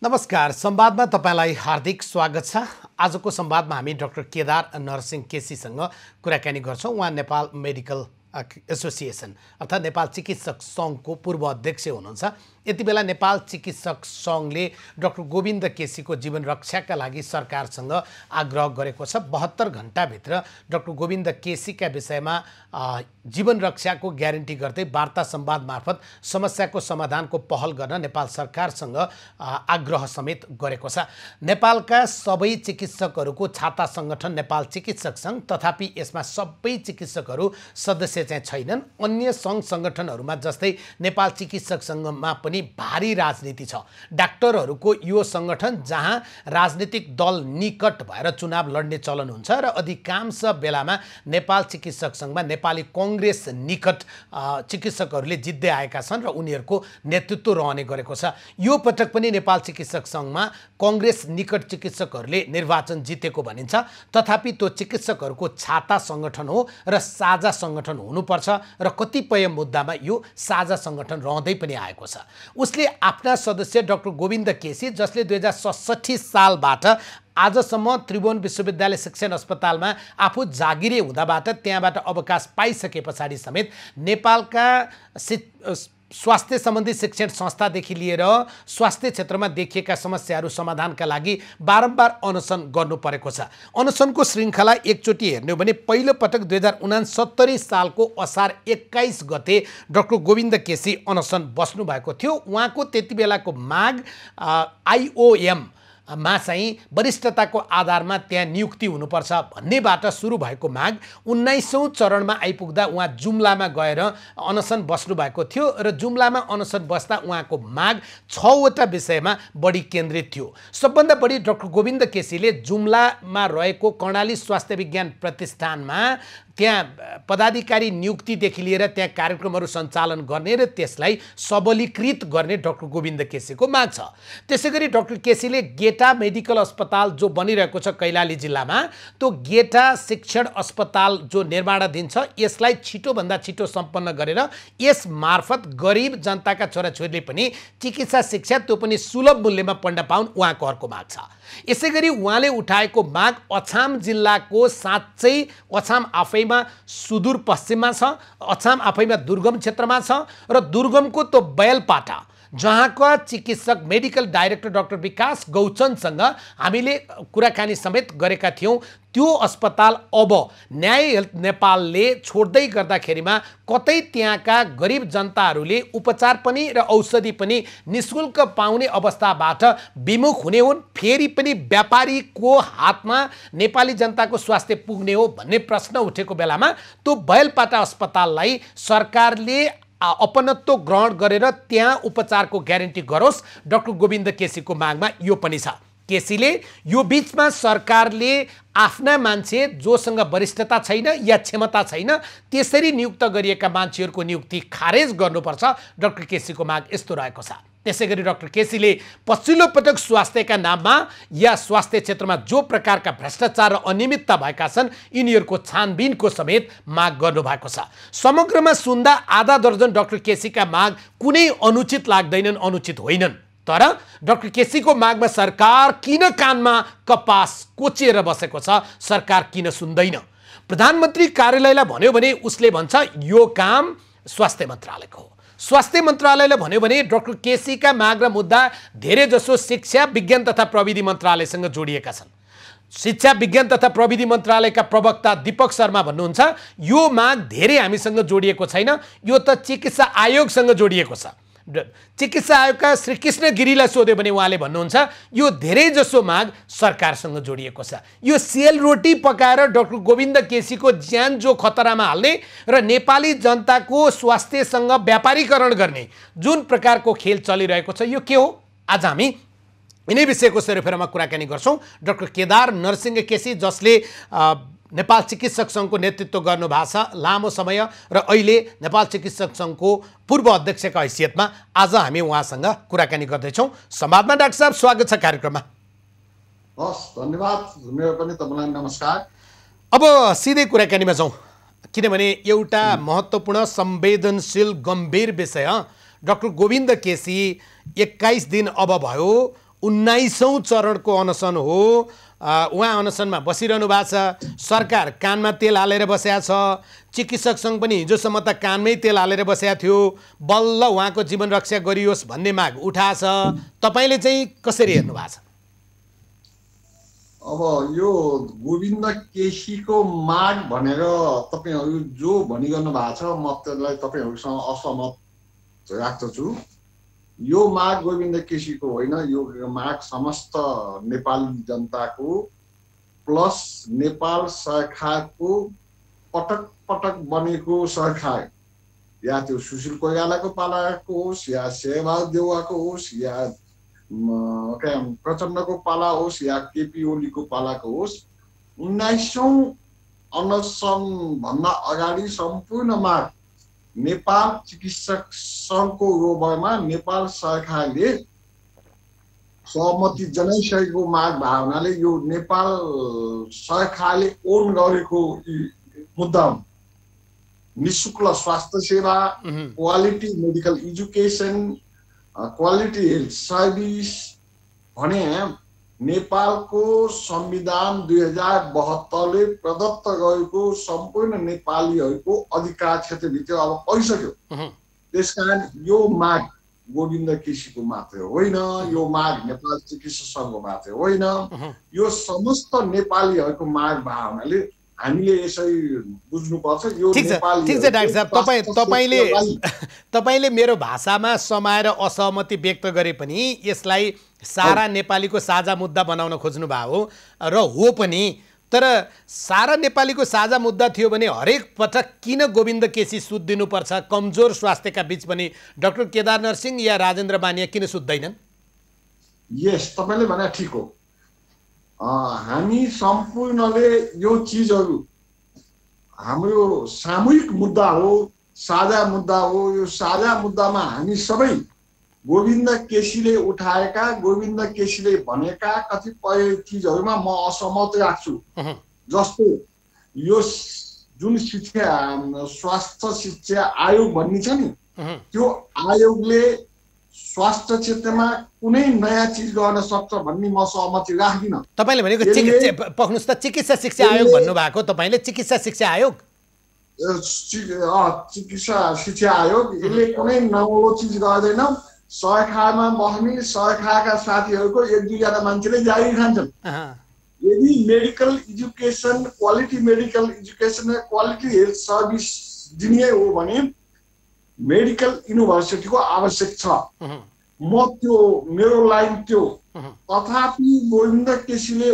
नमस्कार, संवादमा तपाईलाई हार्दिक स्वागत छ। आजको संवादमा हामी डाक्टर केदार नरसिंह केसीसँग कुराकानी गर्छौं। उहाँ नेपाल मेडिकल एसोसिएसन अर्थात् नेपाल चिकित्सक सङ्घको पूर्व अध्यक्ष हुनुहुन्छ। यति बेला नेपाल चिकित्सक सङ्घले डाक्टर गोविन्द केसीको जीवन रक्षाका लागि सरकारसँग आग्रह गरेको छ। 72 घण्टाभित्र डाक्टर गोविन्द केसीका विषयमा जीवन रक्षाको ग्यारेन्टी गर्दै वार्ता संवाद मार्फत समस्याको समाधानको पहल गर्न नेपाल सरकारसँग आग्रह समेत गरेको छ। नेपालका सबै चिकित्सकहरूको छाता संगठन नेपाल चिकित्सक सङ्घ, तथापि यसमा सबै चिकित्सकहरू सदस्य चाहिँ छैनन्। अन्य सङ्घ सङ्गठनहरूमा जस्तै नेपाल चिकित्सक सङ्घमा पनि भारी राजनीति छ। डाक्टरहरूको यो सङ्गठन जहाँ राजनीतिक दल निकट भएर चुनाव लड्ने चलन हुन्छ र अधिकांश बेलामा नेपाल चिकित्सक सङ्घमा नेपाली कङ्ग्रेस निकट चिकित्सकहरूले जित्दै आएका छन् र उनीहरूको नेतृत्व रहने गरेको छ। यो पटक पनि नेपाल चिकित्सक सङ्घमा कङ्ग्रेस निकट चिकित्सकहरूले निर्वाचन जितेको भनिन्छ। तथापि त्यो चिकित्सकहरूको छाता सङ्गठन हो र साझा सङ्गठन हुनुपर्छ र कतिपय मुद्दामा यो साझा सङ्गठन रहँदै पनि आएको छ। उसले आफ्ना सदस्य डाक्टर गोविन्द केसी, जसले 2067 सालबाट आजसम्म त्रिभुवन विश्वविद्यालय शिक्षण अस्पतालमा आफू जागिरे हुँदाबाट त्यहाँबाट अवकाश पाइसके पछाडि समेत नेपालका स्वास्थ्य सम्बन्धी शिक्षण संस्थादेखि लिएर स्वास्थ्य क्षेत्रमा देखिएका समस्याहरू समाधानका लागि बारम्बार अनसन गर्नु परेको छ। अनसनको श्रृङ्खला एकचोटि हेर्ने हो भने पहिलो पटक 2069 सालको असार 21 गते डाक्टर गोविन्द केसी अनसन बस्नु भएको थियो। उहाँको त्यति बेलाको माग आइओएम मा चाहिँ वरिष्ठताको आधारमा त्यहाँ नियुक्ति हुनुपर्छ भन्नेबाट सुरु भएको माग 19औं चरणमा आइपुग्दा उहाँ जुम्लामा गएर अनसन बस्नु भएको थियो र जुम्लामा अनसन बस्दा उहाँको माग 6वटा विषयमा बढी केन्द्रित थियो। सबभन्दा बढी डाक्टर गोविन्द केसीले जुम्लामा रहेको कर्णाली स्वास्थ्य विज्ञान प्रतिष्ठानमा त्यहाँ पदाधिकारी नियुक्तिदेखि लिएर त्यहाँ कार्यक्रमहरू सञ्चालन गर्ने र त्यसलाई सबलीकृत गर्ने डाक्टर गोविन्द केसीको माग छ। त्यसैगरी डाक्टर केसीले गेटा मेडिकल अस्पताल जो बनिरहेको छ कैलाली जिल्लामा, त्यो गेटा शिक्षण अस्पताल जो निर्माणाधीन छ यसलाई छिटोभन्दा छिटो सम्पन्न गरेर यस मार्फत गरिब जनताका छोराछोरीले पनि चिकित्सा शिक्षा त्यो पनि सुलभ मूल्यमा पढ्न पाउन्, उहाँको अर्को माग छ। यसैगरी उहाँले उठाएको माग अछाम जिल्लाको साँच्चै अछाम आफैमा सुदूर पश्चिममा छ, अछाम आफैमा दुर्गम क्षेत्रमा छ र दुर्गमको त्यो बैलपाटा जहाँका चिकित्सक मेडिकल डाइरेक्टर डाक्टर विकास गौचनसँग हामीले कुराकानी समेत गरेका थियौँ। त्यो अस्पताल अब न्याय हेल्थ नेपालले छोड्दै गर्दाखेरिमा कतै त्यहाँका गरिब जनताहरूले उपचार पनि र औषधि पनि निःशुल्क पाउने अवस्थाबाट विमुख हुने हुन्, फेरि पनि व्यापारीको हातमा नेपाली जनताको स्वास्थ्य पुग्ने हो भन्ने प्रश्न उठेको बेलामा त्यो बैलपाटा अस्पताललाई सरकारले अपनत्व ग्रहण गरेर त्यहाँ उपचारको ग्यारेन्टी गरोस्। डाक्टर गोविन्द केसीको मागमा यो पनि छ। केसीले यो बीचमा सरकारले आफ्ना मान्छे जोसँग वरिष्ठता छैन या क्षमता छैन त्यसरी नियुक्त गरिएका मान्छेहरूको नियुक्ति खारेज गर्नुपर्छ। डाक्टर केसीको माग यस्तो रहेको छ। त्यसैगरी डाक्टर केसीले पछिल्लो पटक स्वास्थ्यका नाममा या स्वास्थ्य क्षेत्रमा जो प्रकारका भ्रष्टाचार र अनियमितता भएका छन् यिनीहरूको छानबिनको समेत माग गर्नुभएको छ। समग्रमा सुन्दा आधा दर्जन डाक्टर केसीका माग कुनै अनुचित लाग्दैनन्, अनुचित होइनन्। तर डाक्टर केसीको मागमा सरकार किन कानमा कपास कोचेर बसेको छ, सरकार किन सुन्दैन? प्रधानमन्त्री कार्यालयलाई भन्यो भने उसले भन्छ यो काम स्वास्थ्य मन्त्रालयको हो। स्वास्थ्य मन्त्रालयले भन्यो भने डाक्टर केसीका माग र मुद्दा धेरै जसो शिक्षा विज्ञान तथा प्रविधि मन्त्रालयसँग जोडिएका छन्। शिक्षा विज्ञान तथा प्रविधि मन्त्रालयका प्रवक्ता दीपक शर्मा भन्नुहुन्छ यो माग धेरै हामीसँग जोडिएको छैन, यो त चिकित्सा आयोगसँग जोडिएको छ। चिकित्सा आयोगका श्री कृष्ण गिरीलाई सोध्यो भने उहाँले भन्नुहुन्छ यो धेरै जसो माग सरकारसँग जोडिएको छ। यो सेलरोटी पकाएर डाक्टर गोविन्द केसीको ज्यान जो खतरामा हाल्ने र नेपाली जनताको स्वास्थ्यसँग व्यापारीकरण गर्ने जुन प्रकारको खेल चलिरहेको छ यो के हो? आज हामी यिनै विषयको सेरोफेरोमा कुराकानी गर्छौँ। डाक्टर केदार नरसिंह केसी, जसले नेपाल चिकित्सक सङ्घको नेतृत्व गर्नुभएको छ लामो समय र अहिले नेपाल चिकित्सक सङ्घको पूर्व अध्यक्षका हैसियतमा आज हामी उहाँसँग कुराकानी गर्दैछौँ। संवादमा डाक्टर साहब स्वागत छ कार्यक्रममा। हस्, धन्यवाद। मेरो पनि तपाईँलाई नमस्कार। अब सिधै कुराकानीमा जाउँ, किनभने एउटा महत्त्वपूर्ण संवेदनशील गम्भीर विषय। डाक्टर गोविन्द केसी 21 दिन अब भयो 19औं चरणको अनसन हो। उहाँ अनसनमा बसिरहनु भएको छ। सरकार कानमा तेल हालेर बसेको छ। चिकित्सक सङ्घ पनि हिजोसम्म त कानमै तेल हालेर बसेको थियो। बल्ल उहाँको जीवन रक्षा गरियोस् भन्ने माग उठाएको छ। तपाईँले चाहिँ कसरी हेर्नु भएको छ? अब यो गोविन्द केसीको माग भनेर तपाईँहरू जो भनिरहनु भएको छ, म त्यसलाई तपाईँहरूसँग असहमत राख्दछु। यो माग गोविन्द केसीको होइन, यो माग समस्त नेपाली जनताको प्लस नेपाल सरकारको पटक पटक बनेको सरकार, या त्यो सुशील कोइरालाको पालाको होस्, या शेरबहादुर देउवाको होस्, या प्रचण्डको पाला होस्, या केपी ओलीको पालाको होस्, 19औं अनसन भन्दा अगाडि सम्पूर्ण माग नेपाल चिकित्सक सङ्घको रोबरमा नेपाल सरकारले सहमति जनाइसकेको माग भएको हुनाले यो नेपाल सरकारले ओन गरेको मुद्दा हो। निःशुल्क स्वास्थ्य सेवा, quality medical education, quality health service भने नेपालको संविधान 2072ले प्रदत्त गरेको सम्पूर्ण नेपालीहरूको अधिकार क्षेत्रभित्र अब आइसक्यो। त्यसकारण यो माग गोविन्द केसीको मात्रै होइन, यो माग नेपाल चिकित्सक सङ्घको मात्रै होइन, यो समस्त नेपालीहरूको माग भएको हुनाले हामीले यसरी बुझ्नुपर्छ। यो ठिक छ डाक्टर साहब, तपाईँले मेरो भाषामा समाएर असहमति व्यक्त गरे पनि यसलाई सारा नेपालीको साझा मुद्दा बनाउन खोज्नु भयो र हो पनि। तर सारा नेपालीको साझा मुद्दा थियो भने हरेक पटक किन गोविन्द केसी सुत्दिनुपर्छ? कमजोर स्वास्थ्यका बीच पनि डाक्टर केदार नरसिंह या राजेन्द्र बानिया किन सुत्दैनन्? यस, तपाईँले भने ठिक हो। हामी सम्पूर्णले यो चिजहरू हाम्रो सामूहिक मुद्दा हो, साझा मुद्दा हो। यो साझा मुद्दामा हामी सबै गोविन्द केसीले उठाएका, गोविन्द केसीले भनेका कतिपय चिजहरूमा म असहमत राख्छु। जस्तो यो जुन शिक्षा स्वास्थ्य शिक्षा आयोग भन्ने छ नि, त्यो आयोगले स्वास्थ्य क्षेत्रमा कुनै नयाँ चिज गर्न सक्छ भन्ने म सहमति राख्दिनँ। तपाईँले भनेको पक्नुस् त चिकित्सा शिक्षा आयोग भन्नुभएको, तपाईँले चिकित्सा शिक्षा आयोग, चिकित्सा शिक्षा आयोग यसले कुनै नौलो चिज गर्दैन। सरकारमा बस्ने सरकारका साथीहरूको 1-2 मान्छेले जारी खान्छन्। यदि medical education, quality medical education र क्वालिटी हेल्थ सर्भिस दिने हो भने मेडिकल युनिभर्सिटीको आवश्यक छ। म त्यो मेरो लाइन त्यो। तथापि गोविन्द केसीले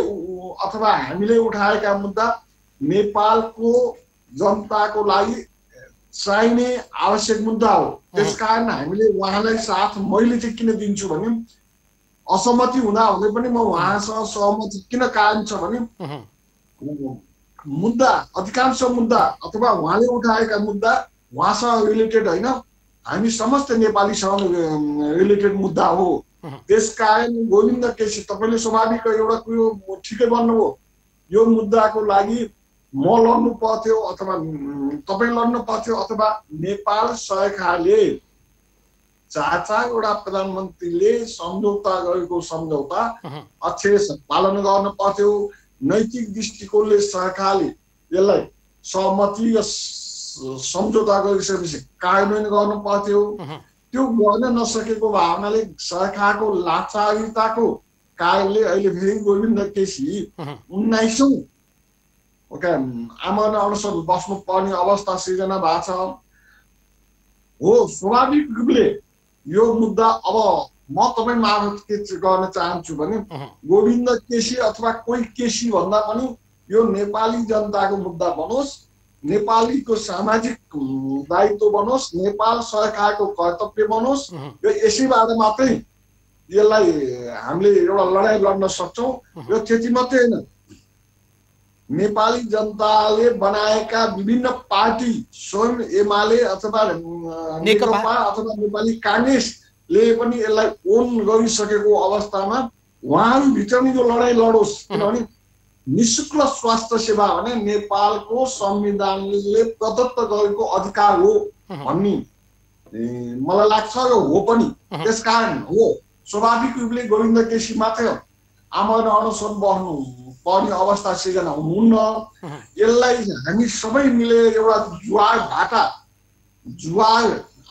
अथवा हामीले उठाएका मुद्दा नेपालको जनताको लागि चाहिने आवश्यक मुद्दा हो। त्यसकारण हामीले उहाँलाई साथ मैले चाहिँ किन दिन्छु भने असहमति हुँदा हुँदै पनि म उहाँसँग सहमति किन कारण छ भने मुद्दा, अधिकांश मुद्दा अथवा उहाँले उठाएका मुद्दा उहाँसँग रिलेटेड होइन, हामी समस्त नेपालीसँग रिलेटेड मुद्दा हो। त्यसकारण गोविन्द केसी तपाईँले स्वाभाविक एउटा कुरो ठिकै भन्नुभयो, यो मुद्दाको लागि म लड्नु पर्थ्यो अथवा तपाईँ लड्नु पर्थ्यो अथवा नेपाल सरकारले 4-4 प्रधानमन्त्रीले सम्झौता गरेको सम्झौता अक्षरशः पालन गर्न पर्थ्यो। नैतिक दृष्टिकोणले सरकारले यसलाई सहमति र सम्झौता गरिसकेपछि कार्यान्वयन गर्नु पर्थ्यो। त्यो गर्न नसकेको भावनाले सरकारको लाचारिताको कारणले अहिले फेरि गोविन्द केसी 19औं आमरण अनसन बस्नु पर्ने अवस्था सृजना भएको छ। हो, स्वाभाविक रूपले यो मुद्दा अब म तपाईँ मार्फत के गर्न चाहन्छु भने गोविन्द केसी अथवा कोही केसी भन्दा पनि यो नेपाली जनताको मुद्दा बनोस्, नेपालीको सामाजिक दायित्व बनोस्, नेपाल सरकारको कर्तव्य बनोस्। यो यसैबाट मात्रै यसलाई हामीले एउटा लडाइँ लड्न सक्छौँ। यो त्यति मात्रै होइन, नेपाली जनताले बनाएका विभिन्न पार्टी, स्वयं एमाले अथवा नेकपा अथवा नेपाली काङ्ग्रेसले पनि यसलाई ओन गरिसकेको अवस्थामा उहाँहरूभित्र नि यो लडाइँ लडोस्। किनभने निःशुल्क स्वास्थ्य सेवा भने नेपालको संविधानले प्रदत्त गरेको अधिकार हो भन्ने मलाई लाग्छ र हो पनि। त्यसकारण हो स्वाभाविक रूपले गोविन्द केसी मात्रै आमरण अनसन बस्नु पर्ने अवस्था सिर्जना हुनुहुन्न। यसलाई हामी सबै मिलेर एउटा जुवार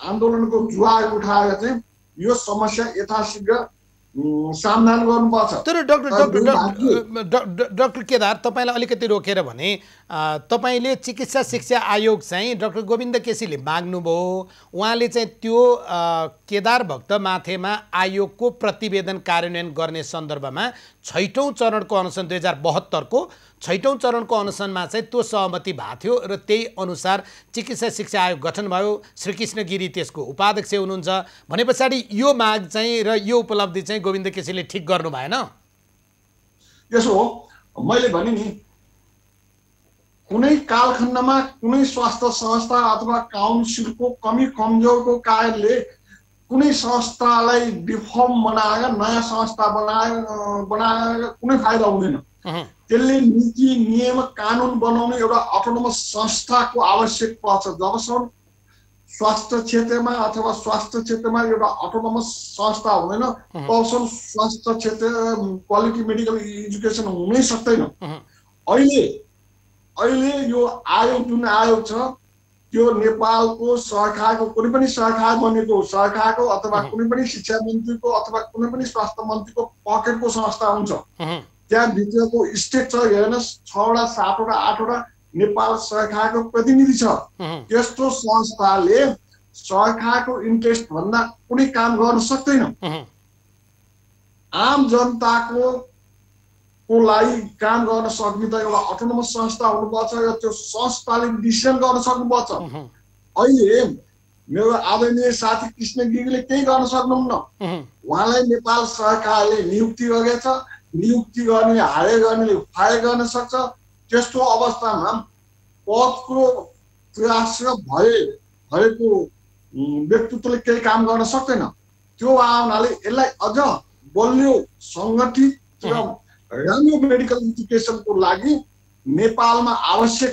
आन्दोलनको जुवार उठाएर चाहिँ यो समस्या यथाशीघ्र समाधान गर्नुपर्छ। तर डाक्टर केदार, तपाईँलाई अलिकति रोकेर भने तपाईँले चिकित्सा शिक्षा आयोग चाहिँ डाक्टर गोविन्द केसीले माग्नुभयो, उहाँले चाहिँ त्यो केदार भक्त माथेमा आयोगको प्रतिवेदन कार्यान्वयन गर्ने सन्दर्भमा 6औं चरणको अनसन 2072 को 6औं चरणको अनसनमा चाहिँ त्यो सहमति भएको थियो र त्यही अनुसार चिकित्सा शिक्षा आयोग गठन भयो। श्रीकृष्ण गिरी त्यसको उपाध्यक्ष हुनुहुन्छ भने पछाडि यो माग चाहिँ र यो उपलब्धि चाहिँ गोविन्द केसीले ठिक गर्नु भएन। यसो हो, मैले भने नि कुनै कालखण्डमा कुनै स्वास्थ्य संस्था अथवा काउन्सिलको कमी कमजोरको कारणले कुनै संस्थालाई डिफर्म बनाएर नयाँ संस्था बनाएर कुनै फाइदा हुँदैन। त्यसले नीति नियम कानुन बनाउने एउटा अटोनोमस संस्थाको आवश्यक पर्छ। जबसम्म स्वास्थ्य क्षेत्रमा अथवा स्वास्थ्य क्षेत्रमा एउटा अटोनोमस संस्था हुँदैन तबसम्म स्वास्थ्य क्षेत्र क्वालिटी मेडिकल एजुकेसन हुनै सक्दैन। अहिले यो आयोग जुन आयोग छ त्यो नेपालको सरकारको कुनै पनि सरकार बनेको सरकारको अथवा कुनै पनि शिक्षा मन्त्रीको अथवा कुनै पनि स्वास्थ्य मन्त्रीको पकेटको संस्था हुन्छ। त्यहाँ भित्रको स्ट्रक्चर हेर्नुहोस्, 6वटा 7वटा 8वटा नेपाल सरकारको प्रतिनिधि छ। त्यस्तो संस्थाले सरकारको इन्ट्रेस्ट भन्दा कुनै काम गर्न सक्दैन। आम जनताको लागि काम गर्न सक्ने त एउटा अटोनोमस संस्था हुनुपर्छ र त्यो संस्थाले डिसिजन गर्न सक्नुपर्छ। अहिले मेरो आदरणीय साथी कृष्ण गिरीले केही गर्न सक्नुहुन्न। उहाँलाई नेपाल सरकारले नियुक्ति गरेछ, नियुक्ति गर्ने हायर गर्नेले फायर गर्न सक्छ। त्यस्तो अवस्थामा पदको प्रयास भएको व्यक्तित्वले केही काम गर्न सक्दैन। त्यो भावनाले यसलाई अझ बलियो सङ्गठित र राम्रो मेडिकल एजुकेसनको लागि नेपालमा आवश्यक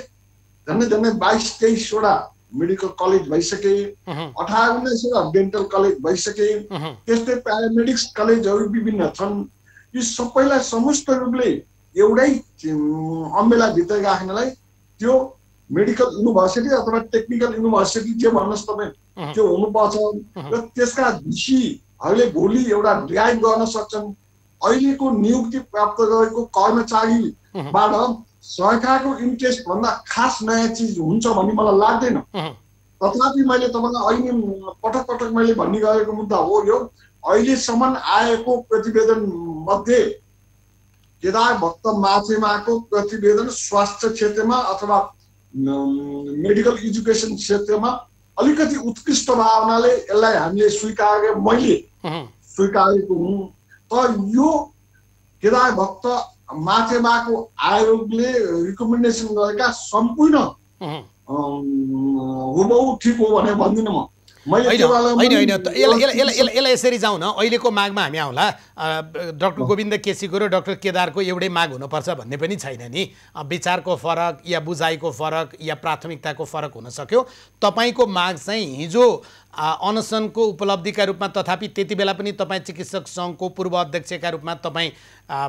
झन्डै 22-23वटा मेडिकल कलेज भइसके, 18-19वटा डेन्टल कलेज भइसके, त्यस्तै प्यारामेडिक्स कलेजहरू विभिन्न छन्। यी सबैलाई समुचित रूपले एउटै अम्ब्रेलाभित्र राख्नलाई त्यो मेडिकल युनिभर्सिटी अथवा टेक्निकल युनिभर्सिटी जे भन्नुहोस् तपाईँ त्यो हुनुपर्छ र त्यसका भिसीहरूले भोलि एउटा ड्राइभ गर्न सक्छन्। अहिलेको नियुक्ति प्राप्त गरेको कर्मचारीबाट सरकारको इन्ट्रेस्ट भन्दा खास नयाँ चिज हुन्छ भन्ने मलाई लाग्दैन। तथापि मैले तपाईँलाई अहिले पटक पटक मैले भन्ने गरेको मुद्दा हो यो। अहिलेसम्म आएको प्रतिवेदन मध्ये केदार भक्त माथेमाको प्रतिवेदन स्वास्थ्य क्षेत्रमा अथवा मेडिकल एजुकेसन क्षेत्रमा अलिकति उत्कृष्ट भावनाले यसलाई हामीले मैले स्वीकारेको हुँ। तर यो केदार भक्त माथेमाको आयोगले रिकमेन्डेसन गरेका सम्पूर्ण हुबहु ठिक हो भनेर भन्दिनँ म। होइन यसलाई यसरी जाउँ न। अहिलेको मागमा हामी आउँला। डाक्टर गोविन्द केसीको र डाक्टर केदारको एउटै माग हुनुपर्छ भन्ने पनि छैन नि। विचारको फरक या बुझाइको फरक या प्राथमिकताको फरक हुन सक्यो। तपाईँको माग चाहिँ हिजो अनसनको उपलब्धिका रूपमा, तथापि त्यति बेला पनि तपाईँ चिकित्सक सङ्घको पूर्व अध्यक्षका रूपमा तपाईँ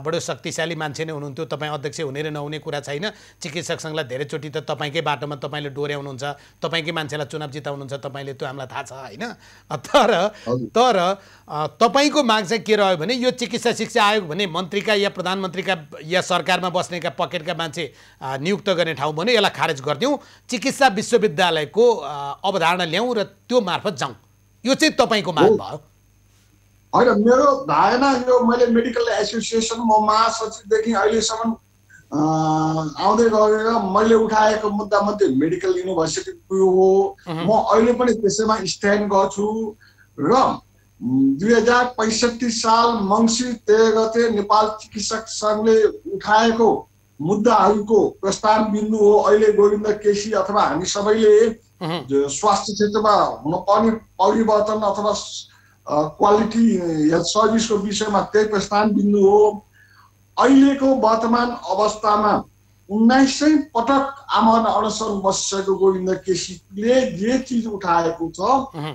बडो शक्तिशाली मान्छे नै हुनुहुन्थ्यो। तपाईँ अध्यक्ष हुने र नहुने कुरा छैन। चिकित्सक सङ्घलाई धेरैचोटि त तपाईँकै बाटोमा तपाईँले डोर्याउनुहुन्छ, तपाईँकै मान्छेलाई चुनाव जिताउनुहुन्छ, तपाईँले त्यो हामीलाई थाहा छ होइन। तर तपाईँको माग चाहिँ के रह्यो भने यो चिकित्सा शिक्षा आयोग भने मन्त्रीका या प्रधानमन्त्रीका या सरकारमा बस्नेका पकेटका मान्छे नियुक्त गर्ने ठाउँ भने यसलाई खारेज गरिदिउँ, चिकित्सा विश्वविद्यालयको अवधारणा ल्याउँ र त्यो मार्फत जाउँ, यो चाहिँ तपाईँको माग भयो। होइन, मेरो धारणा यो मैले मेडिकल एसोसिएसन म महासचिवदेखि अहिलेसम्म आउँदै गएर मैले उठाएको मुद्दा मध्ये मेडिकल युनिभर्सिटी हो। म अहिले पनि त्यसैमा स्ट्यान्ड गर्छु र 2065 साल मङ्सिर 13 गते नेपाल चिकित्सक सङ्घले उठाएको मुद्दाहरूको प्रस्थान बिन्दु हो अहिले गोविन्द केसी अथवा हामी सबैले स्वास्थ्य क्षेत्रमा हुनुपर्ने परिवर्तन अथवा क्वालिटी हेल्थ सर्भिसको विषयमा त्यही प्रस्थान बिन्दु हो। अहिलेको वर्तमान अवस्थामा 1900 पटक आमरण अनसन बसेको गोविन्द केसीले जे चिज उठाएको छ,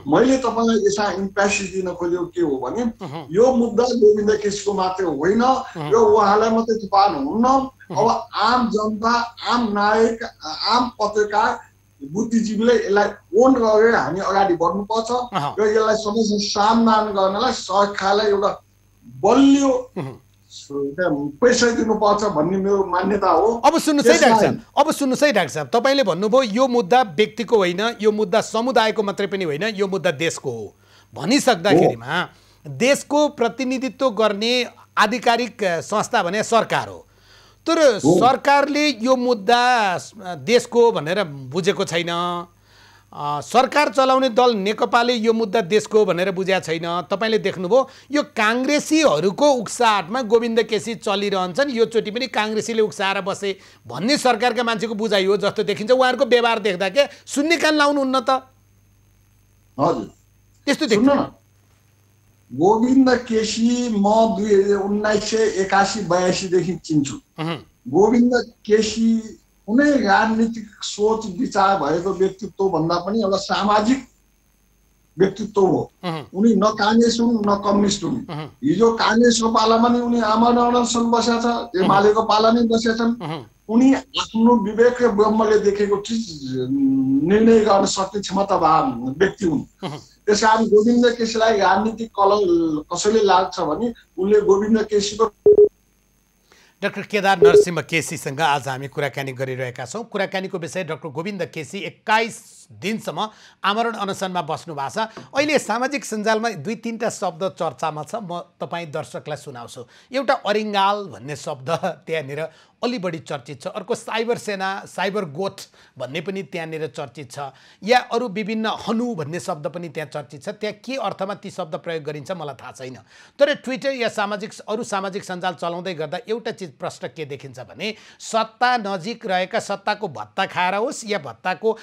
मैले तपाईँलाई यसमा इम्प्यासिस दिन खोजेको के हो भने यो मुद्दा गोविन्द केसीको मात्रै होइन, यो उहाँलाई मात्रै थुपार्न हुन्न। अब आम जनता, आम नायक, आम पत्रकार, बुद्धिजीवीले यसलाई ओन गरेर हामी अगाडि बढ्नुपर्छ र यसलाई समस्या समाधान गर्नलाई सरकारलाई एउटा बलियो पैसा दिनुपर्छ भन्ने मेरो मान्यता हो। अब सुन्नुहोस् है डाक्टर साहब, तपाईँले भन्नुभयो यो मुद्दा व्यक्तिको होइन, यो मुद्दा समुदायको मात्रै पनि होइन, यो मुद्दा देशको हो भनिसक्दाखेरिमा देशको प्रतिनिधित्व गर्ने आधिकारिक संस्था भने सरकार हो। तर सरकारले यो मुद्दा देशको भनेर बुझेको छैन, सरकार चलाउने दल नेकपाले यो मुद्दा देशको भनेर बुझेको छैन। तपाईँले देख्नुभयो यो काङ्ग्रेसीहरूको उक्साहटमा गोविन्द केसी चलिरहन्छन्, यो चोटि पनि काङ्ग्रेसीले उक्साएर बसे भन्ने सरकारका मान्छेको बुझाइ हो जस्तो देखिन्छ। उहाँहरूको व्यवहार देख्दा के सुन्ने कान लाउनुहुन्न त? हजुर त्यस्तो देख्नु। गोविन्द केसी म 1981-82 देखि चिन्छु। गोविन्द केसी कुनै राजनीतिक सोच विचार भएको व्यक्तित्व भन्दा पनि एउटा सामाजिक व्यक्तित्व हो। उनी न काङ्ग्रेस हुन् न कम्युनिस्ट हुन्। हिजो काङ्ग्रेसको पालामा नि उनी आमरण अनसन बसेका छ, एमालेको पालामै बसेका छन्। उनी आफ्नो विवेक र ब्रह्मले देखेको चिज निर्णय गर्न सक्ने क्षमतावान व्यक्ति हुन्। त्यसकारण गोविन्द केसीलाई राजनीतिक कलर कसैले लाग्छ भने उनले गोविन्द केसीको डाक्टर केदार नरसिंह केसीसँग आज हामी कुराकानी गरिरहेका छौँ। कुराकानीको विषय डाक्टर गोविन्द केसी 21 दिनसम्म आमरण अनसनमा बस्नु भएको छ। अहिले सामाजिक सञ्जालमा 2-3टा शब्द चर्चामा छ, म तपाईँ दर्शकलाई सुनाउँछु। एउटा अरिङ्गाल भन्ने शब्द त्यहाँनिर अलि बढी चर्चित छ, अर्को साइबर सेना, साइबर गोठ भन्ने पनि त्यहाँनिर चर्चित छ, या अरू विभिन्न हनु भन्ने शब्द पनि त्यहाँ चर्चित छ। त्यहाँ के अर्थमा ती शब्द प्रयोग गरिन्छ मलाई थाहा छैन। तर ट्विटर या अरू सामाजिक सञ्जाल चलाउँदै गर्दा एउटा चिज प्रश्न के देखिन्छ भने सत्ता नजिक रहेका, सत्ताको भत्ता खाएर होस् या भत्ताको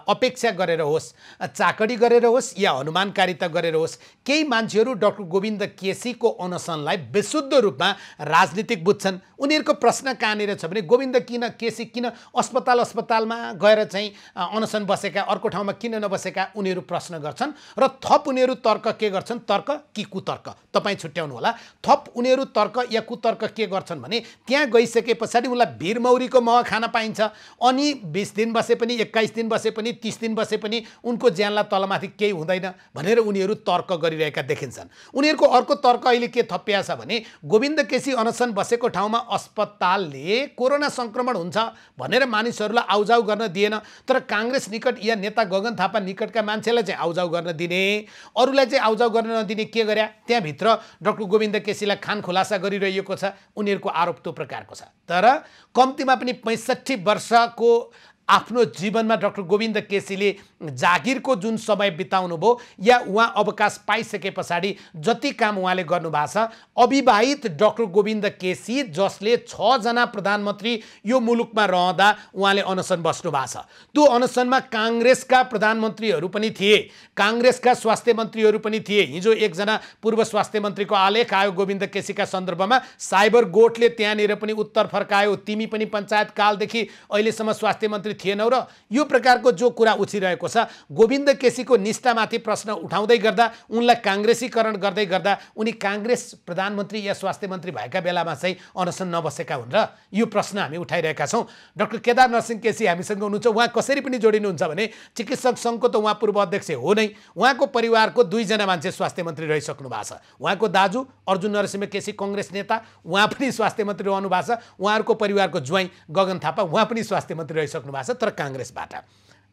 अपेक्षा गरेर होस्, चाकडी गरेर होस् या अनुमानकारिता गरेर होस्, केही मान्छेहरू डाक्टर गोविन्द केसीको अनसनलाई विशुद्ध रूपमा राजनीतिक बुझ्छन्। उनीहरूको प्रश्न कहाँनिर छ भने गोविन्द केसी किन अस्पतालमा गएर चाहिँ अनसन बसेका, अर्को ठाउँमा किन नबसेका उनीहरू प्रश्न गर्छन्। र थप उनीहरू तर्क के गर्छन्, तर्क कि कुतर्क तपाईँ छुट्याउनु होला। थप उनीहरू तर्क या कुतर्क के गर्छन् भने त्यहाँ गइसके पछाडि उनलाई भिरमौरीको मह खान पाइन्छ, अनि 20 दिन बसे पनि, 21 दिन बसे पनि, 30 दिन बसे पनि उनको ज्यानलाई तलमाथि केही हुँदैन भनेर उनीहरू तर्क गरिरहेका देखिन्छन्। उनीहरूको अर्को तर्क अहिले के थपिया छ भने गोविन्द केसी अनसन बसेको ठाउँमा अस्पतालले कोरोना संक्रमण हुन्छ भनेर मानिसहरूलाई आउजाउ गर्न दिएन, तर काङ्ग्रेस निकट या नेता गगन थापा निकटका मान्छेलाई चाहिँ आउजाउ गर्न दिने, अरूलाई चाहिँ आउजाउ गर्न नदिने के गर्या, त्यहाँभित्र डाक्टर गोविन्द केसीलाई खान खुलासा गरिरहेको छ। उनीहरूको आरोप त्यो प्रकारको छ। तर कम्तीमा पनि 65 वर्षको आफ्नो जीवनमा डाक्टर गोविन्द केसीले जागिरको जुन समय बिताउनु भयो या उहाँ अवकाश पाइसके पछाडि जति काम उहाँले गर्नुभएको छ, अविवाहित डाक्टर गोविन्द केसी जसले 6 जना प्रधानमन्त्री यो मुलुकमा रहँदा उहाँले अनसन बस्नु भएको छ। त्यो अनसनमा काङ्ग्रेसका प्रधानमन्त्रीहरू पनि थिए, काङ्ग्रेसका स्वास्थ्य मन्त्रीहरू पनि थिए। हिजो एकजना पूर्व स्वास्थ्य मन्त्रीको आलेख आयो गोविन्द केसीका सन्दर्भमा, साइबर गोठले त्यहाँनिर पनि उत्तर फर्कायो, तिमी पनि पञ्चायत कालदेखि अहिलेसम्म स्वास्थ्य मन्त्री थिएनौ र यो प्रकारको जो कुरा उछिरहेको छ। गोविन्द केसीको निष्ठामाथि प्रश्न उठाउँदै गर्दा, उनलाई काङ्ग्रेसीकरण गर्दै गर्दा उनी काङ्ग्रेस प्रधानमन्त्री या स्वास्थ्य मन्त्री भएका बेलामा चाहिँ अनसन नबसेका हुन् र यो प्रश्न हामी उठाइरहेका छौँ। डाक्टर केदार नरसिंह केसी हामीसँग हुनुहुन्छ। उहाँ कसरी पनि जोडिनुहुन्छ भने चिकित्सक सङ्घको त उहाँ पूर्व अध्यक्ष हो नै, उहाँको परिवारको 2 जना मान्छे स्वास्थ्य मन्त्री रहिसक्नु भएको छ। उहाँको दाजु अर्जुन नरसिंह केसी कङ्ग्रेस नेता, उहाँ पनि स्वास्थ्य मन्त्री रहनु भएको छ। उहाँहरूको परिवारको ज्वाइँ गगन थापा, उहाँ पनि स्वास्थ्य मन्त्री रहिसक्नु भएको छ, तर काङ्ग्रेसबाट।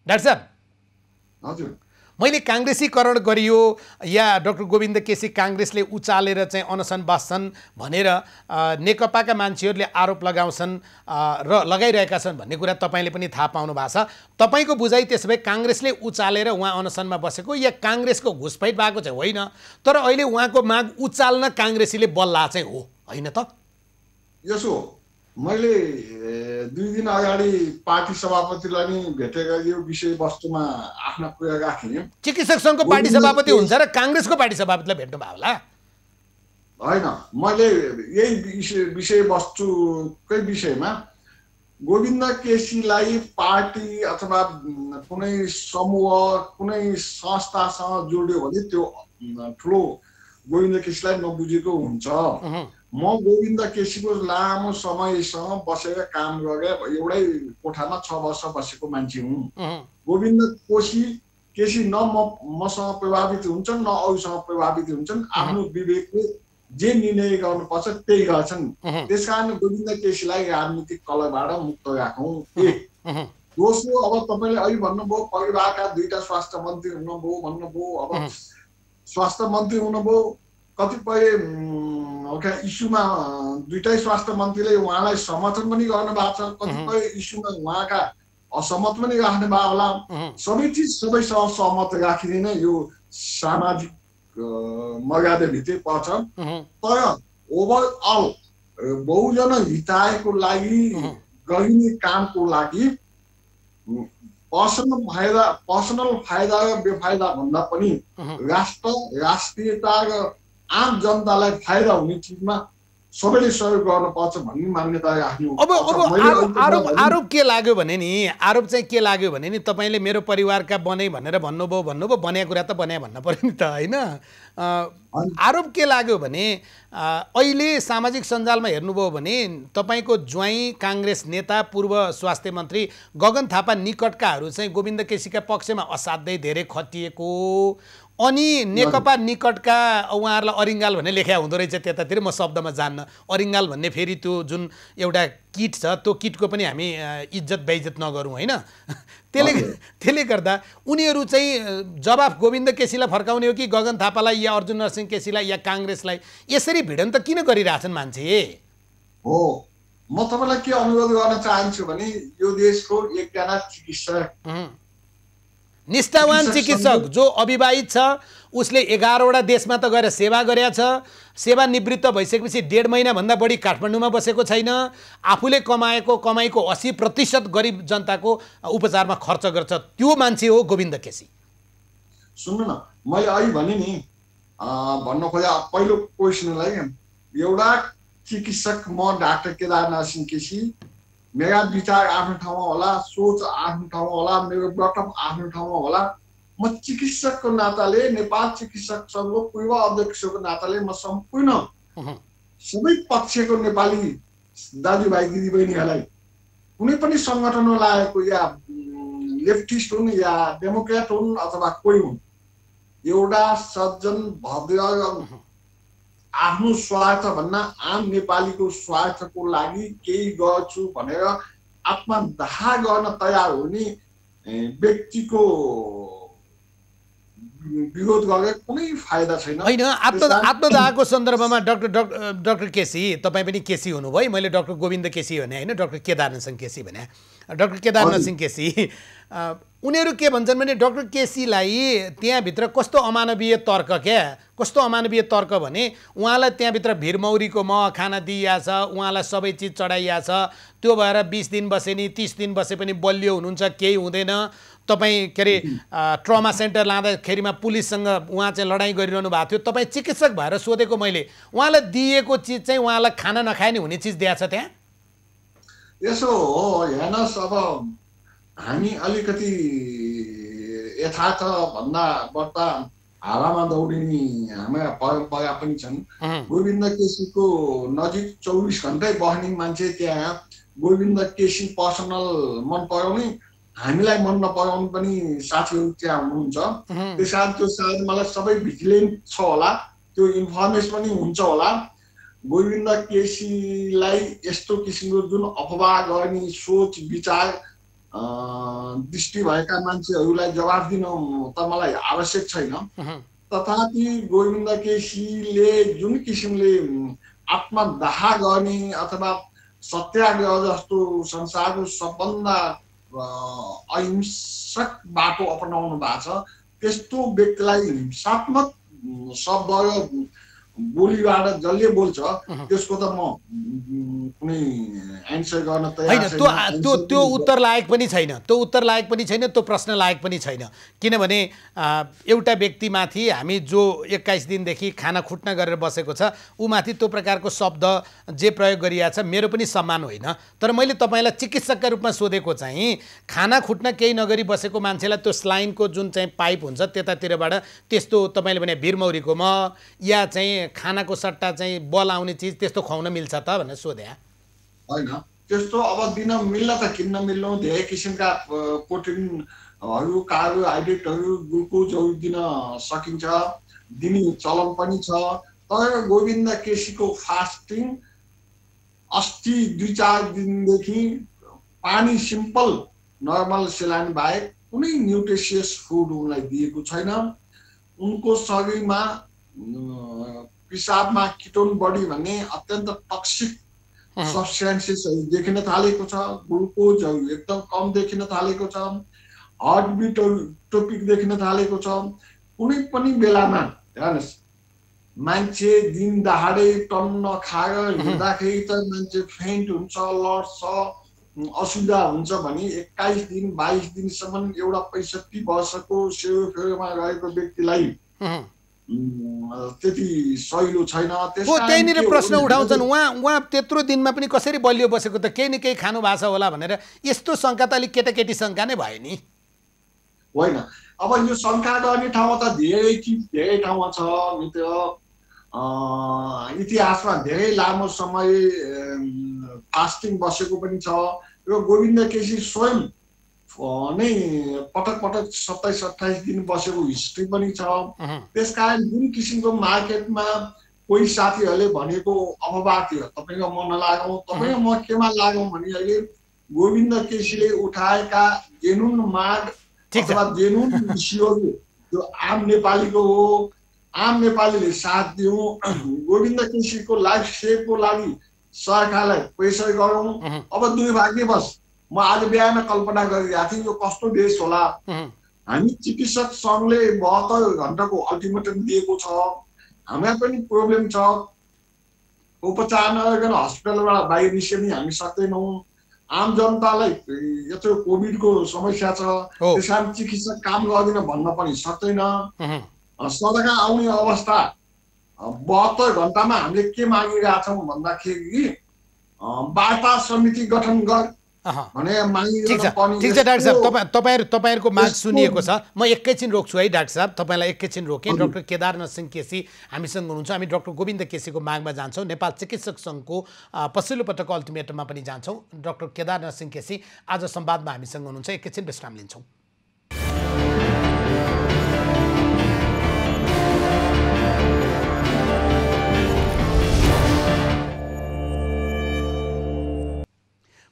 डाक्टर साहब, हजुर, मैले काङ्ग्रेसीकरण गरियो या डाक्टर गोविन्द केसी काङ्ग्रेसले उचालेर चाहिँ अनसन बस्छन् भनेर नेकपाका मान्छेहरूले आरोप लगाउँछन् र लगाइरहेका छन् भन्ने कुरा तपाईँले पनि थाहा पाउनु भएको छ। तपाईँको बुझाइ त्यसो भए काङ्ग्रेसले उचालेर उहाँ अनसनमा बसेको या काङ्ग्रेसको घुसपैठ भएको चाहिँ होइन, तर अहिले उहाँको माग उचाल्न काङ्ग्रेसीले बल्ला चाहिँ हो, होइन त? यसो मैले 2 दिन अगाडि पार्टी सभापतिलाई नि भेटेर यो विषयवस्तुमा आफ्ना कुरा राखेँ। चिकित्सक सङ्घको पार्टी सभापति हुन्छ र काङ्ग्रेसको पार्टी सभापतिलाई भेट्नु भयो होला? होइन, मैले यही विषयवस्तुकै विषयमा गोविन्द केसीलाई पार्टी अथवा कुनै समूह कुनै संस्थासँग जोड्यो भने त्यो ठुलो गोविन्द केसीलाई नबुझेको हुन्छ। म गोविन्द केसीको लामो समयसँग बसेर काम गरेर एउटै कोठामा 6 वर्ष बसेको मान्छे हुँ। गोविन्द केसी न मसँग प्रभावित हुन्छन् न अरूसँग प्रभावित हुन्छन्। आफ्नो विवेकले जे निर्णय गर्नुपर्छ त्यही गर्छन्। त्यसकारण गोविन्द केसीलाई राजनीतिक कलहबाट मुक्त राखौँ। एक। दोस्रो, अब तपाईँले अहिले भन्नुभयो परिवारका 2टा स्वास्थ्य मन्त्री हुनुभयो भन्नुभयो। अब स्वास्थ्य मन्त्री हुनुभयो, कतिपय इस्युमा 2टै स्वास्थ्य मन्त्रीले उहाँलाई समर्थन पनि गर्नुभएको छ, कतिपय इस्युमा उहाँका असहमत पनि राख्नु भयो होला। सबै चिज सबैसँग सहमत राखिँदैन, यो सामाजिक मर्यादाभित्रै पर्छ। तर ओभरअल बहुजन हितायको लागि गरिने कामको लागि पर्सनल फाइदा र बेफाइदा भन्दा पनि राष्ट्रियता र आम जनतालाई फाइदा हुने चिजमा सबैले सहयोग गर्नुपर्छ भन्ने मान्यता राख्नु। अब आरोप के लाग्यो भने नि, आरोप चाहिँ के लाग्यो भने नि, तपाईँले मेरो परिवारका बने भनेर भन्नुभयो, बन्या कुरा त बन्या भन्न पर्यो नि त, होइन? आरोप के लाग्यो भने अहिले सामाजिक सञ्जालमा हेर्नुभयो भने तपाईँको ज्वाइँ काङ्ग्रेस नेता पूर्व स्वास्थ्य मन्त्री गगन थापा निकटकाहरू चाहिँ गोविन्द केसीका पक्षमा असाध्यै धेरै खटिएको, अनि नेकपा निकटका उहाँहरूलाई अरिङ्गाल भन्ने लेख्या हुँदो रहेछ त्यतातिर। म शब्दमा जान्न, अरिङ्गाल भन्ने फेरि त्यो जुन एउटा किट छ त्यो किटको पनि हामी इज्जत बेइज्जत नगरौँ, होइन? त्यसले गर्दा उनीहरू चाहिँ जवाफ गोविन्द केसीलाई फर्काउने हो कि गगन थापालाई या अर्जुन नरसिंह केसीलाई या काङ्ग्रेसलाई? यसरी भिडन्त किन गरिरहेछन् मान्छे? हो, म तपाईँलाई के अनुरोध गर्न चाहन्छु भने यो देशको एकजना चिकित्सक, निष्ठावान चिकित्सक जो अविवाहित छ, उसले 11वटा देशमा त गएर सेवा गरेका छ, सेवानिवृत्त भइसकेपछि 1.5 महिनाभन्दा बढी काठमाडौँमा बसेको छैन, आफूले कमाएको कमाइको 80% गरिब जनताको उपचारमा खर्च गर्छ, त्यो मान्छे हो गोविन्द केसी। सुन्नु न, मैले अहिले भने नि भन्न खोजा पहिलो क्वेसनलाई, एउटा चिकित्सक म डाक्टर केदार नरसिंह केसी, मेरा विचार आफ्नो ठाउँमा होला, सोच आफ्नो ठाउँमा होला, मेरो ब्रटअप आफ्नो ठाउँमा होला। म चिकित्सकको नाताले, नेपाल चिकित्सक सङ्घको पूर्व अध्यक्षको नाताले म सम्पूर्ण सबै पक्षको नेपाली दाजुभाइ दिदीबहिनीहरूलाई कुनै पनि सङ्गठनमा लागेको या लेफ्टिस्ट हुन् या डेमोक्रेट हुन् अथवा कोही हुन्, एउटा सज्जन भव्य आफ्नो स्वार्थ भन्दा आम नेपालीको स्वार्थको लागि केही गर्छु भनेर आत्मदाह गर्न तयार हुने व्यक्तिको विरोध गरेर कुनै फाइदा छैन। होइन, आत्मदाहको सन्दर्भमा डाक्टर केसी, तपाईँ पनि केसी हुनुभयो, मैले डाक्टर गोविन्द केसी भने होइन, डाक्टर केदार नरसिंह केसी भने। डाक्टर केदार नरसिंह केसी उनीहरू के भन्छन् भने डाक्टर केसीलाई त्यहाँभित्र कस्तो अमानवीय तर्क, कस्तो अमानवीय तर्क भने उहाँलाई त्यहाँभित्र भिरमौरीको मह खाना दिइया छ, उहाँलाई सबै चिज चढाइया छ, त्यो भएर 20 दिन बसे नि 30 दिन बसे पनि बलियो हुनुहुन्छ, केही हुँदैन। तपाईँ के अरे ट्रमा सेन्टर लाँदाखेरिमा पुलिससँग उहाँ चाहिँ लडाइँ गरिरहनु भएको थियो, तपाईँ चिकित्सक भएर सोधेको मैले, उहाँलाई दिएको चिज चाहिँ उहाँलाई खाना नखाए नि हुने चिज दिएको छ त्यहाँ? यसो हो, हेर्नुहोस्, अब हामी अलिकति यथार्थ भन्दा बढ्ता हावामा दौडिने हाम्रा परम्परा पनि छन्। गोविन्द केसीको नजिक 24 घन्टै बस्ने मान्छे त्यहाँ गोविन्द केसी पर्सनल मन पराउने, हामीलाई मन नपराउने पनि साथीहरू त्यहाँ हुनुहुन्छ। त्यस कारण त्यो सायद मलाई सबै भिजिलेन्ट छ होला, त्यो इन्फर्मेसन पनि हुन्छ होला। गोविन्द केसीलाई यस्तो किसिमको जुन अफवाह गर्ने सोच विचार दृष्टि भएका मान्छेहरूलाई जवाफ दिन त मलाई आवश्यक छैन। तथापि गोविन्द केसीले जुन किसिमले आत्मदाह गर्ने अथवा सत्याग्रह जस्तो संसारको सबभन्दा अहिंसक बाटो अपनाउनु भएको छ, त्यस्तो व्यक्तिलाई हिंसात्मक शब्द र बोलीबाट जसले बोल्छ त्यसको त म कुनै एन्सर गर्न तयार छैन। त्यो उत्तर लायक पनि छैन, त्यो उत्तर लायक पनि छैन, त्यो प्रश्न लायक पनि छैन। किनभने एउटा व्यक्तिमाथि हामी जो 21 दिनदेखि खाना खुट्न गरेर बसेको छ ऊमाथि त्यो प्रकारको शब्द जे प्रयोग गरिएको छ मेरो पनि सम्मान होइन। तर मैले तपाईँलाई चिकित्सकका रूपमा सोधेको चाहिँ खाना खुट्न केही नगरी बसेको मान्छेलाई त्यो स्लाइनको जुन चाहिँ पाइप हुन्छ त्यतातिरबाट त्यस्तो तपाईँले भने भिरमौरीको मह या चाहिँ खानाको सट्टा चाहिँ बल आउने चिज त्यस्तो खुवाउन मिल्छ त भनेर सोधे? होइन, त्यस्तो अब दिन मिल्न त किन नमिल्नु, धेरै किसिमका प्रोटिनहरू कार्बोहाइड्रेटहरू ग्लुकोजहरू दिन सकिन्छ, दिने चलन पनि छ। तर गोविन्द केसीको फास्टिङ अस्ति 2-4 दिनदेखि पानी सिम्पल नर्मल सेलाइन बाहेक कुनै न्युट्रिसियस फुड उनलाई दिएको छैन। उनको शरीरमा पिसाबमा किटोन बडी भन्ने अत्यन्त टक्सिक सब्स्टेन्सेसहरू देखिन थालेको छ, ग्लुकोजहरू एकदम कम देखिन थालेको छ, हार्ट बिटहरू टोपिक देखिन थालेको छ। कुनै पनि बेलामा हेर्नुहोस्, मान्छे दिन दहाडै टन्न खाएर हिँड्दाखेरि त मान्छे फेन्ट हुन्छ, लड्छ, असुविधा हुन्छ भने 21 दिन 22 दिनसम्म एउटा 65 वर्षको सेरोफेरोमा रहेको व्यक्तिलाई त्यति सहिलो छैन। त्यहीँनिर प्रश्न उठाउँछन्, उहाँ त्यत्रो दिनमा पनि कसरी बलियो बसेको त केही न केही खानु भएको छ होला भनेर। यस्तो शङ्का त अलिक केटाकेटी शङ्का नै भयो नि? होइन, अब यो शङ्का गर्ने ठाउँमा त धेरै ठाउँमा छ मित्र। इतिहासमा धेरै लामो समय फास्टिङ बसेको पनि छ। यो गोविन्द केसी स्वयं नै पटक 27-28 दिन बसेको हिस्ट्री पनि छ। त्यसकारण जुन किसिमको मार्केटमा कोही साथीहरूले भनेको अफवाह थियो, तपाईँको म नलागौँ, तपाईँ म केमा लागौँ भने अहिले गोविन्द केसीले उठाएका जेनुन माग अथवा जेनुन इस्युहरू जो आम नेपालीको हो, आम नेपालीले साथ दिउँ, गोविन्द केसीको लाइफ सेभको लागि सरकारलाई प्रेसर गरौँ। अब दुर्भाग्यवश म आज बिहान कल्पना गरिरहेको थिएँ यो कस्तो देश होला। हामी चिकित्सक सङ्घले 72 घण्टाको अल्टिमेटम दिएको छ, हामीलाई पनि प्रब्लम छ, उपचार नगरिकन हस्पिटलबाट बाहिर निस्किन हामी सक्दैनौँ। आम जनतालाई यत्रो कोभिडको समस्या छ, त्यस कारण चिकित्सक काम गर्दैन भन्न पनि सक्दैन। सदका आउने अवस्था 72 घण्टामा हामीले के मागिरहेका छौँ भन्दाखेरि वार्ता समिति गठन गर भने मागिरहेको पनि। ठिक छ डाक्टर साहब, तपाईँहरूको माग सुनिएको छ। म एकैछिन रोक्छु है डाक्टर साहब, तपाईँलाई एकैछिन रोकेँ। डाक्टर केदार नरसिंह केसी हामीसँग हुनुहुन्छ। हामी डाक्टर गोविन्द केसीको मागमा जान्छौँ, नेपाल चिकित्सक सङ्घको पछिल्लो पटकको अल्टिमेटममा पनि जान्छौँ। डाक्टर केदार नरसिंह केसी आज संवादमा हामीसँग हुनुहुन्छ। एकैछिन विश्राम लिन्छौँ।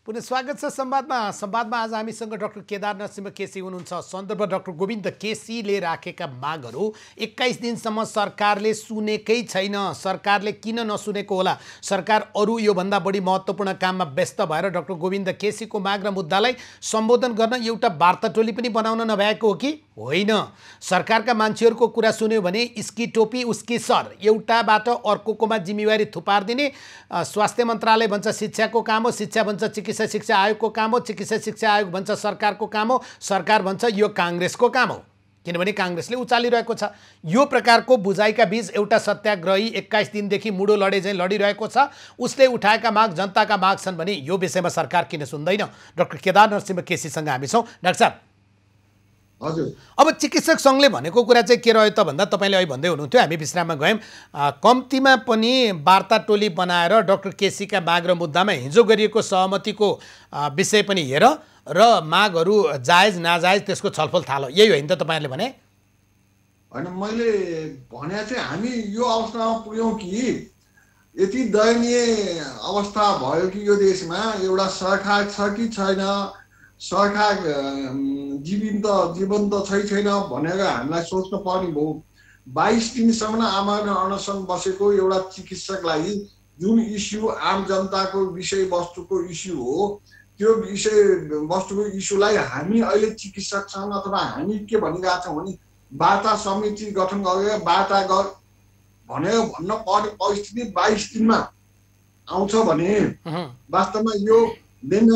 पुनः स्वागत छ संवादमा आज हामीसँग डाक्टर केदार नरसिंह केसी हुनुहुन्छ। सन्दर्भ डाक्टर गोविन्द केसीले राखेका मागहरू 21 दिनसम्म सरकारले सुनेकै छैन। सरकारले किन नसुनेको होला? सरकार अरू योभन्दा बढी महत्त्वपूर्ण काममा व्यस्त भएर डाक्टर गोविन्द केसीको माग र मुद्दालाई सम्बोधन गर्न एउटा वार्ता टोली पनि बनाउन नभएको हो कि होइन? सरकारका मान्छेहरूको कुरा सुन्यो भने इसकी टोपी उसकी सर, एउटाबाट अर्कोकोमा जिम्मेवारी थुपारिदिने। स्वास्थ्य मन्त्रालय भन्छ शिक्षाको काम हो, शिक्षा भन्छ शिक्षा आयोगको काम हो, चिकित्सा शिक्षा आयोग भन्छ सरकारको काम हो, सरकार भन्छ यो काङ्ग्रेसको काम हो, किनभने काङ्ग्रेसले उचालिरहेको छ। यो प्रकारको बुझाइका बीच एउटा सत्याग्रही 21 दिनदेखि मुडो लडे चाहिँ लडिरहेको छ। उसले उठाएका माग जनताका माग छन् भने यो विषयमा सरकार किन सुन्दैन? डाक्टर केदार नरसिंह केसीसँग हामी छौँ। डाक्टर साहब, अब चिकित्सक सङ्घले भनेको कुरा चाहिँ के रह्यो त भन्दा तपाईँले अहिले भन्दै हुनुहुन्थ्यो, हामी विश्राममा गयौँ, कम्तीमा पनि वार्ता टोली बनाएर डाक्टर केसीका माग र मुद्दामा हिजो गरिएको सहमतिको विषय पनि हेर र मागहरू जायज नाजायज त्यसको छलफल थालो, यही होइन त तपाईँहरूले भने? होइन, मैले भने चाहिँ हामी यो अवस्थामा पुग्यौँ कि यति दयनीय अवस्था भयो कि यो देशमा एउटा सरकार छ कि छैन, सरकार जीवन्त छैन भनेर हामीलाई सोच्नु पर्ने भयो। 22 दिनसम्म आमरण अनसन बसेको एउटा चिकित्सकलाई जुन इस्यु आम जनताको विषयवस्तुको इस्यु हो, त्यो विषयवस्तुको इस्युलाई हामी अहिले चिकित्सक सङ्घ अथवा हामी के भनिरहेका छौँ भने वार्ता समिति गठन गरेर वार्ता गर, भन्न पर्ने परिस्थिति 22 दिनमा आउँछ भने वास्तवमा यो देन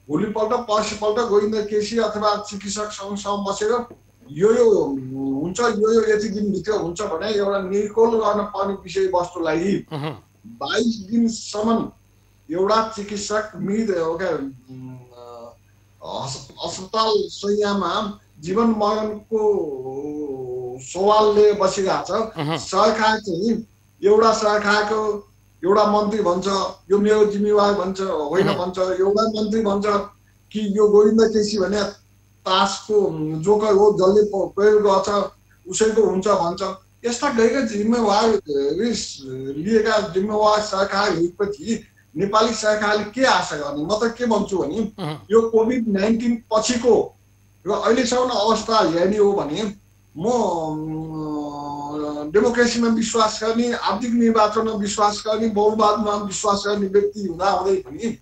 भोलिपल्ट पर्सिपल्ट गोविन्द केसी अथवा चिकित्सक सङ्घसँग बसेर यो हुन्छ, यो यति दिनभित्र हुन्छ भने एउटा निर्कोल गर्न पर्ने विषयवस्तुलाई 22 दिनसम्म एउटा चिकित्सक अस्पताल शैय्यामा जीवन मरणको सवालले बसिरहेको छ। सरकार चाहिँ एउटा सरकारको एउटा मन्त्री भन्छ यो मेरो जिम्मेवार भन्छ, होइन भन्छ, एउटा मन्त्री भन्छ कि यो गोविन्द केसी भने तासको जोकर हो, जसले प्रयोग गर्छ उसैको हुन्छ भन्छ। यस्ता गएका जिम्मेवार लिएका जिम्मेवार सरकारहरूप्रति नेपाली सरकारले के आशा गर्ने? म त के भन्छु भने यो कोभिड-19 पछिको र अहिलेसम्म अवस्था हेर्ने हो भने म डेमोक्रेसीमा विश्वास गर्ने, आर्थिक निर्वाचनमा विश्वास गर्ने, बहुमतवादमा विश्वास गर्ने व्यक्ति हुँदाहुँदै पनि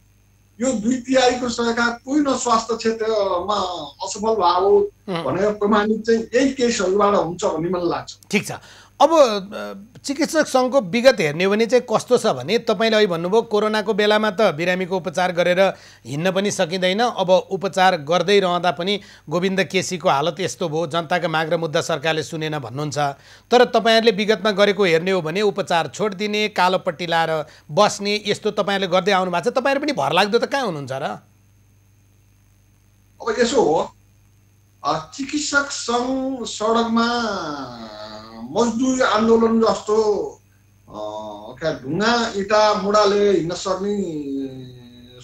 यो 2/3 सरकार पूर्ण स्वास्थ्य क्षेत्रमा असफल भयो भनेर प्रमाणित चाहिँ यही केसहरूबाट हुन्छ भन्ने मलाई लाग्छ। ठिक छ। अब चिकित्सक सङ्घको विगत हेर्ने हो भने चाहिँ कस्तो छ भने तपाईँले अहिले भन्नुभयो कोरोनाको बेलामा त बिरामीको उपचार गरेर हिँड्न पनि सकिँदैन, अब उपचार गर्दै रहँदा पनि गोविन्द केसीको हालत यस्तो भयो, जनताका माग र मुद्दा सरकारले सुनेन भन्नुहुन्छ। तर तपाईँहरूले विगतमा गरेको हेर्ने हो भने उपचार छोडिदिने, कालो पट्टी लाएर बस्ने यस्तो तपाईँहरूले गर्दै आउनु भएको छ। तपाईँहरू पनि भरलाग्दो त कहाँ हुनुहुन्छ र? अब यसो हो, चिकित्सक सङ्घ सडकमा मजदुर आन्दोलन जस्तो ढुङ्गा इँटा मुढाले हिँड्न सक्ने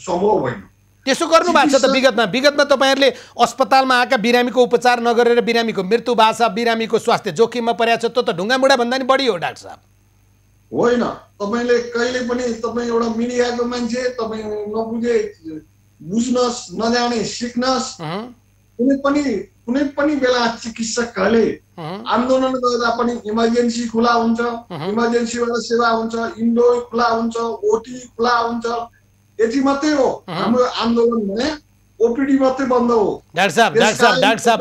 समूह होइन। त्यसो गर्नु भएको छ त विगतमा तपाईँहरूले अस्पतालमा आएका बिरामीको उपचार नगरेर बिरामीको मृत्यु भएको छ, बिरामीको स्वास्थ्य जोखिममा परेको छ, त्यो त ढुङ्गा मुढा भन्दा नि बढी हो डाक्टर साहब। होइन, तपाईँले कहिले पनि तपाईँ एउटा मिडियाको मान्छे, तपाईँ नबुझे बुझ्नुहोस्, नजाने सिक्नुहोस्। कुनै पनि बेला चिकित्सकहरूले आन्दोलन गर्दा पनि इमर्जेन्सी खुला हुन्छ, इमर्जेन्सीबाट सेवा हुन्छ, इन्डोर खुला हुन्छ, ओटी खुला हुन्छ। यति मात्रै हो हाम्रो आन्दोलन भने, ओपीडी मात्रै बन्द हो। डाक्टर साहब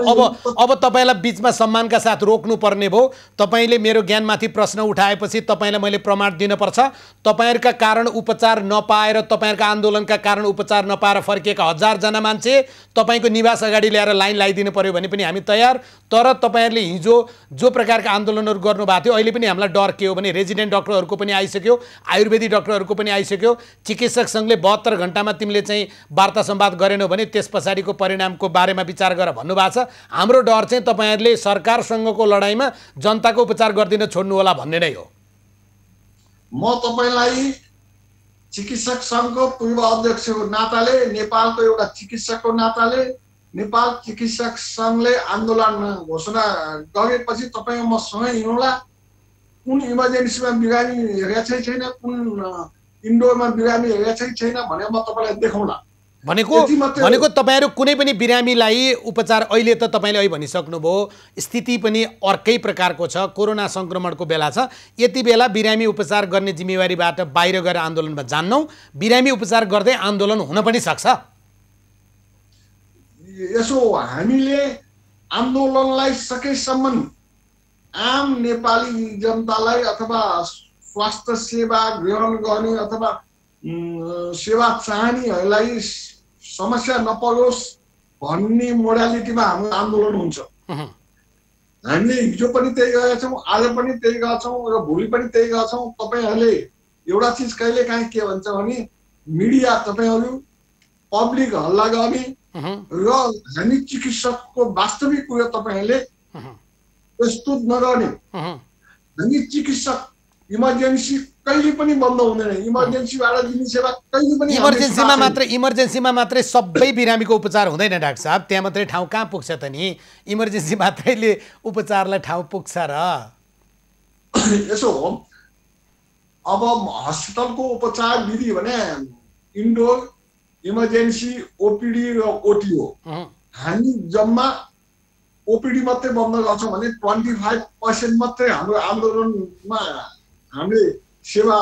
अब तपाईँलाई बिचमा सम्मानका साथ रोक्नु पर्ने भयो। तपाईँले मेरो ज्ञानमाथि प्रश्न उठाएपछि तपाईँलाई मैले प्रमाण दिनुपर्छ। तपाईँहरूका कारण उपचार नपाएर, तपाईँहरूका आन्दोलनका कारण उपचार नपाएर फर्किएका 1000 जना मान्छे तपाईँको निवास अगाडि ल्याएर लाइन लगाइदिनु पर्यो भने पनि हामी तयार। तर तपाईँहरूले हिजो जो प्रकारका आन्दोलनहरू गर्नुभएको थियो, अहिले पनि हामीलाई डर के हो भने रेजिडेन्ट डक्टरहरूको पनि आइसक्यो, आयुर्वेदिक डक्टरहरूको पनि आइसक्यो। चिकित्सक सङ्घले 72 घण्टामा तिमीले चाहिँ वार्ता संवाद गरेनौ भने त्यस पछाडिको परिणामको बारेमा विचार गर भन्नुभएको छ। हाम्रो डर चाहिँ तपाईँहरूले सरकारसँगको लडाइँमा जनताको उपचार गरिदिन छोड्नु होला भन्ने नै हो। म तपाईँलाई चिकित्सक सङ्घको पूर्व अध्यक्षको नाताले, नेपालको एउटा चिकित्सकको नाताले, नेपाल चिकित्सक सङ्घले आन्दोलन घोषणा गरेपछि तपाईँ म सँगै हिँडौँला। कुन इमर्जेन्सीमा बिरामी हेरेको छैन, कुन इन्डोरमा बिरामी हेरेको छैन भने म तपाईँलाई देखाउँला। भनेको तपाईँहरू कुनै पनि बिरामीलाई उपचार, अहिले त तपाईँले अहिले भनिसक्नुभयो स्थिति पनि अर्कै प्रकारको छ, कोरोना सङ्क्रमणको बेला छ। यति बेला बिरामी उपचार गर्ने जिम्मेवारीबाट बाहिर गएर आन्दोलनमा जान्नौ, बिरामी उपचार गर्दै आन्दोलन हुन पनि सक्छ। यसो हामीले आन्दोलनलाई सकेसम्म आम नेपाली जनतालाई अथवा स्वास्थ्य सेवा ग्रहण गर्ने अथवा सेवा चाहनेहरूलाई समस्या नपरोस् भन्ने मोडालिटीमा हाम्रो आन्दोलन हुन्छ। हामीले हिजो पनि त्यही गरेका छौँ, आज पनि त्यही गर्छौँ र भोलि पनि त्यही गर्छौँ। तपाईँहरूले एउटा चिज कहिले काहीँ के भन्छ भने मिडिया तपाईँहरू पब्लिक हल्ला गर्ने र हामी चिकित्सकको वास्तविक कुरा तपाईँहरूले प्रस्तुत नगर्ने। हामी चिकित्सक इमर्जेन्सी कहिले पनि बन्द हुँदैन, इमर्जेन्सीबाट दिने सेवा कहिले पनि इमर्जेन्सीमा मात्रै सबै बिरामीको उपचार हुँदैन डाक्टर साहब। त्यहाँ मात्रै ठाउँ कहाँ पुग्छ त नि? इमर्जेन्सी मात्रैले उपचारलाई ठाउँ पुग्छ र? यसो हो, अब हस्पिटलको उपचार विधि भने इन्डोर, इमर्जेन्सी, ओपीडी र ओटी हो। हामी जम्मा ओपीडी मात्रै बन्द गर्छौँ भने 25% मात्रै हाम्रो आन्दोलनमा हामीले सेवा,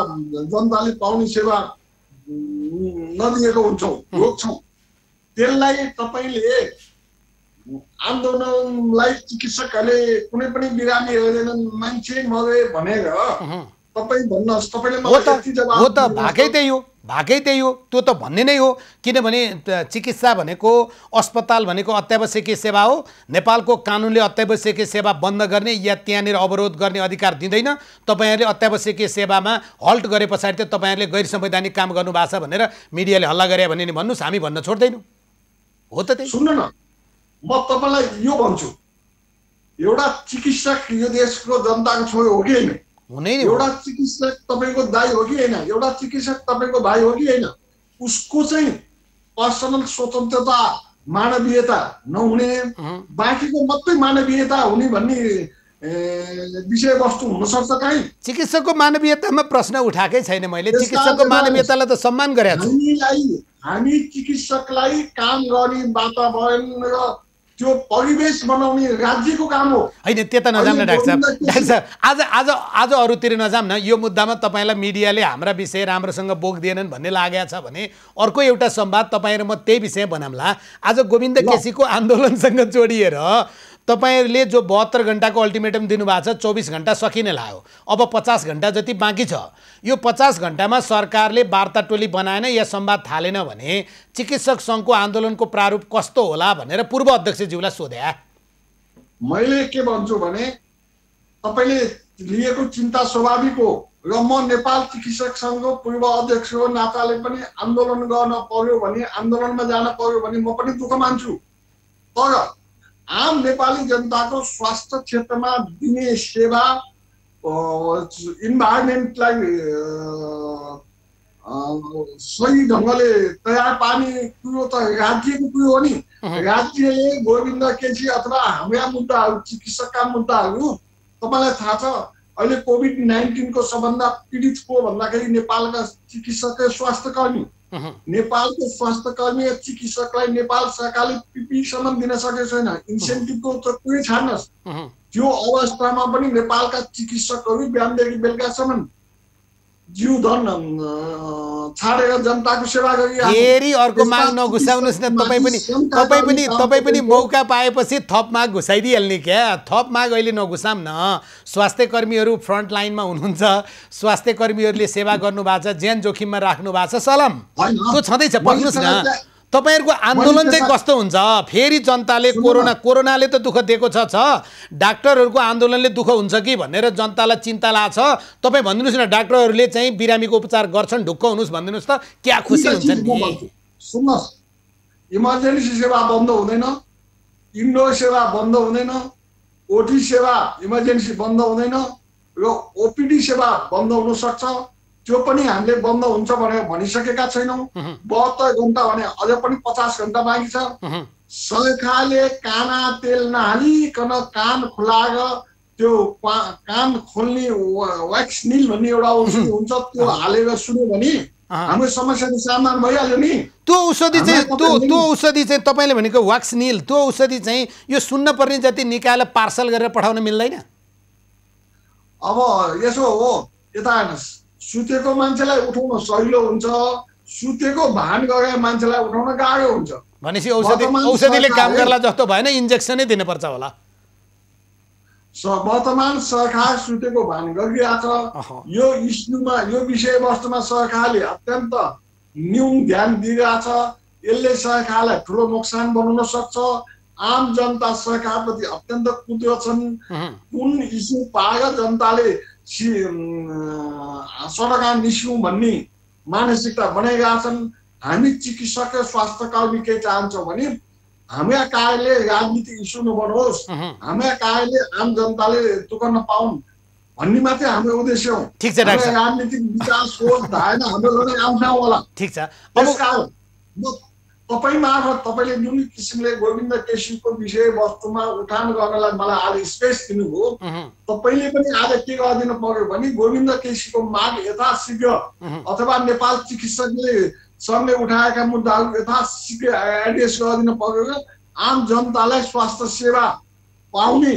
जनताले पाउने सेवा नदिएको हुन्छौँ, रोक्छौँ। त्यसलाई तपाईँले आन्दोलनलाई चिकित्सकहरूले कुनै पनि बिरामी हेर्दैनन्, मान्छे मरे भनेर तपाईँ भन्नुहोस्, तपाईँले मलाई यति जवाफ हो त भाकै त्यही हो त्यो त भन्ने नै हो। किनभने चिकित्सा भनेको, अस्पताल भनेको अत्यावश्यकीय सेवा हो। नेपालको कानुनले अत्यावश्यकीय सेवा बन्द गर्ने या त्यहाँनिर अवरोध गर्ने अधिकार दिँदैन। तपाईँहरूले अत्यावश्यकीय सेवामा हल्ट गरे पछाडि त तपाईँहरूले गैर संवैधानिक काम गर्नुभएको छ भनेर मिडियाले हल्ला गरे भने नि भन्नुहोस्, हामी भन्न छोड्दैनौँ। हो त त्यही। सुन्नु न, म तपाईँलाई यो भन्छु, एउटा चिकित्सक यो देशको जनताको छोरो हो कि होइन? हुनै नि। एउटा चिकित्सक तपाईँको दाइ हो कि होइन? एउटा चिकित्सक तपाईँको भाइ हो कि होइन? उसको चाहिँ पर्सनल स्वतन्त्रता, मानवीयता नहुने, बाँकीको मात्रै मानवीयता हुने भन्ने विषयवस्तु हुनसक्छ कहीँ? चिकित्सकको मानवीयतामा प्रश्न उठाएकै छैन मैले। चिकित्सकको मानवीयतालाई त सम्मान गरेको छु। हामी चिकित्सकलाई काम गर्ने वातावरण र त्यो परिवेश बनाउने राज्यको काम हो। होइन त्यता नजाम न डाक्टर साहब, आज अरूतिर नजाम न। यो मुद्दामा तपाईँलाई मिडियाले हाम्रा विषय राम्रोसँग बोक्दिएनन् भन्ने लागेको छ भने अर्को एउटा संवाद तपाईँ र म त्यही विषय बनाउँला। आज गोविन्द केसीको आन्दोलनसँग जोडिएर तपाईँहरूले जो 72 घण्टाको अल्टिमेटम दिनुभएको छ, 24 घण्टा सकिने लाग्यो, अब 50 घण्टा जति बाँकी छ। यो 50 घण्टामा सरकारले वार्ता टोली बनाएन या संवाद थालेन भने चिकित्सक सङ्घको आन्दोलनको प्रारूप कस्तो होला भनेर पूर्व अध्यक्षज्यूलाई सोधे। मैले के भन्छु भने तपाईँले लिएको चिन्ता स्वाभाविक हो र म नेपाल चिकित्सक सङ्घको पूर्व अध्यक्षको नाताले पनि आन्दोलन गर्न पर्यो भने, आन्दोलनमा जान पर्यो भने म पनि दुःख मान्छु। तर आम नेपाली जनताको स्वास्थ्य क्षेत्रमा दिने सेवा, इन्भाइरोमेन्टलाई सही ढङ्गले तयार पार्ने कुरो त राज्यको कुरो हो नि। राज्यले गोविन्द केसी अथवा हाम्रा मुद्दाहरू, चिकित्सकका मुद्दाहरू, तपाईँलाई थाहा छ अहिले कोभिड-19 को सबभन्दा पीडित को भन्दाखेरि नेपालका चिकित्सक स्वास्थ्य कर्मी। नेपालको स्वास्थ्य कर्मी चिकित्सकलाई नेपाल सरकारले पिपीसम्म दिन सकेको छैन, इन्सेन्टिभको त कुरै छाड्नुहोस्। त्यो अवस्थामा पनि नेपालका चिकित्सकहरू बिहानदेखि बेलुकासम्म जीवधन छाडेर जनताको सेवा गरिरहेको। फेरि अर्को माग नघुसाउनुहोस् न। तपाईँ पनि मौका पाएपछि थप माग घुसाइदिइहाल्ने क्या। थप माग अहिले नघुसाम न। स्वास्थ्य कर्मीहरू फ्रन्ट लाइनमा हुनुहुन्छ, स्वास्थ्य कर्मीहरूले सेवा गर्नुभएको छ, ज्यान जोखिममा राख्नु भएको छ, सलाम त्यो छँदैछ। पढ्नुहोस् न, तपाईहरुको आन्दोलन चाहिँ कस्तो हुन्छ? फेरि जनताले कोरोनाले त दुःख दिएको छ, डाक्टरहरूको आन्दोलनले दुःख हुन्छ कि भनेर जनतालाई चिन्ता लाग्छ। तपाईँ भनिदिनुहोस् न, डाक्टरहरूले चाहिँ बिरामीको उपचार गर्छन्, ढुक्क हुनुहोस् भनिदिनुहोस् त, क्या खुसी हुन्छन् नि? सुन्नुहोस्, इमर्जेन्सी सेवा बन्द हुँदैन, इन्डोर सेवा बन्द हुँदैन, ओटी सेवा इमर्जेन्सी बन्द हुँदैन र ओपीडी सेवा बन्द हुन सक्छ। त्यो पनि हामीले बन्द हुन्छ भनेर भनिसकेका छैनौँ। 72 घण्टा भने अझै पनि 50 घण्टा बाँकी छ। सरकारले काना तेल नहालिकन कान खुलाएर त्यो कान खोल्ने वैक्स निल भन्ने एउटा औषधि हुन्छ, त्यो हालेर सुन्यो भने हाम्रो समस्याको समाधान भइहाल्यो नि। त्यो औषधि चाहिँ तपाईँले भनेको वैक्स निल, त्यो औषधि चाहिँ यो सुन्न पर्ने जति निकालेर पार्सल गरेर पठाउन मिल्दैन? अब यसो हो, यता हेर्नुहोस्, सुतेको मान्छेलाई उठाउन सजिलो हुन्छ, सुतेको भान गरेर मान्छेलाई उठाउन गाह्रो हुन्छ। भनेपछि औषधिले काम गर्ला जस्तो भएन, इन्जेक्सनै दिनुपर्छ होला। वर्तमान सरकार सुतेको भान गरिरहेको छ। यो इस्युमा, यो विषयवस्तुमा सरकारले अत्यन्त न्यून ध्यान दिइरहेछ। यसले सरकारलाई ठुलो नोक्सान बनाउन सक्छ। आम जनता सरकारप्रति अत्यन्त कुद्छन्। कुन इस्यु पाएर जनताले सडकमा निस्क्यौँ भन्ने मानसिकता बनाइरहेछन्। हामी चिकित्सक र स्वास्थ्य कर्मी के चाहन्छौँ भने हाम्रा कार्यले राजनीतिक इस्यु नबनोस्, हाम्रा कार्यले आम जनताले दुःख नपाउन् भन्ने मात्रै हाम्रो उद्देश्य हो। ठीक छ डाक्टर, राजनीतिक विकास सोच धाएन हाम्रो गर्ने आउँछ होला। ठीक छ। त्यसकारण तपाईँ मार्फत तपाईँले जुन किसिमले गोविन्द केसीको विषयवस्तुमा उठान गर्नलाई मलाई आज स्पेस दिनुभयो, तपाईँले पनि आज के गरिदिनु पर्यो भने गोविन्द केसीको माग यथाशीघ्र अथवा नेपाल चिकित्सकले सङ्घले उठाएका मुद्दाहरू यथाशीघ्र एड्रेस गरिदिनु पर्यो र आम जनतालाई स्वास्थ्य सेवा पाउने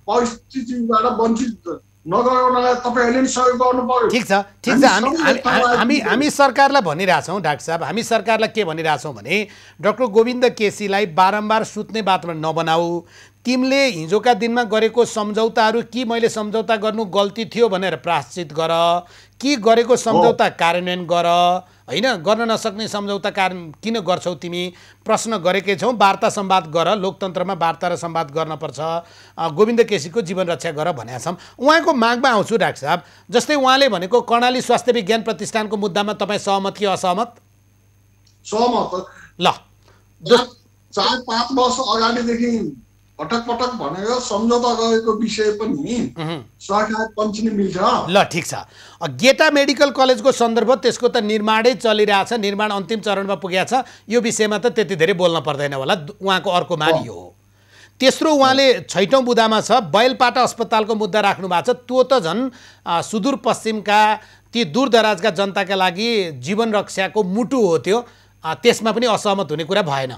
परिस्थितिबाट वञ्चित नगराउनलाई तपाईहरुले नि सहयोग गर्नु पर्यो। ठीक छ हामी सरकारलाई भनिरहेछौँ डाक्टर साहब, हामी सरकारलाई के भनिरहेछौँ भने डाक्टर गोविन्द केसीलाई बारम्बार सुत्ने बातमा नबनाऊ, तिमीले हिजोका दिनमा गरेको सम्झौताहरू कि मैले सम्झौता गर्नु गल्ती थियो भनेर प्रायश्चित गर, कि गरेको सम्झौता कार्यान्वयन गर, हैन गर्न नसक्ने सम्झौता किन गर्छौ तिमी, प्रश्न गरेकै छौँ। वार्ता संवाद गर, लोकतन्त्रमा वार्ता र संवाद गर्नुपर्छ, गोविन्द केसीको जीवन रक्षा गर भनेका छौँ। उहाँको मागमा आउँछु डाक्टर साहब, जस्तै उहाँले भनेको कर्णाली स्वास्थ्य विज्ञान प्रतिष्ठानको मुद्दामा तपाईँ सहमत कि असहमत? सहमत। ल 4-5 वर्ष अगाडिदेखि पटक पटक भनेको सम्झौता गरेको विषय पनि सरकार पञ्चिनी मिल्छ। ल ठिक छ। गेटा मेडिकल कलेजको सन्दर्भ त्यसको त निर्माणै चलिरहेछ, निर्माण अन्तिम चरणमा पुगेको छ, यो विषयमा त त्यति धेरै बोल्न पर्दैन होला, उहाँको अर्को माग यो हो। तेस्रो उहाँले 6औं बुदामा छ बैलपाटा अस्पतालको मुद्दा राख्नु भएको छ, त्यो त झन् सुदूरपश्चिमका ती दूरदराजका जनताका लागि जीवन रक्षाको मुटु हो, त्यो त्यसमा पनि असहमत हुने कुरा भएन।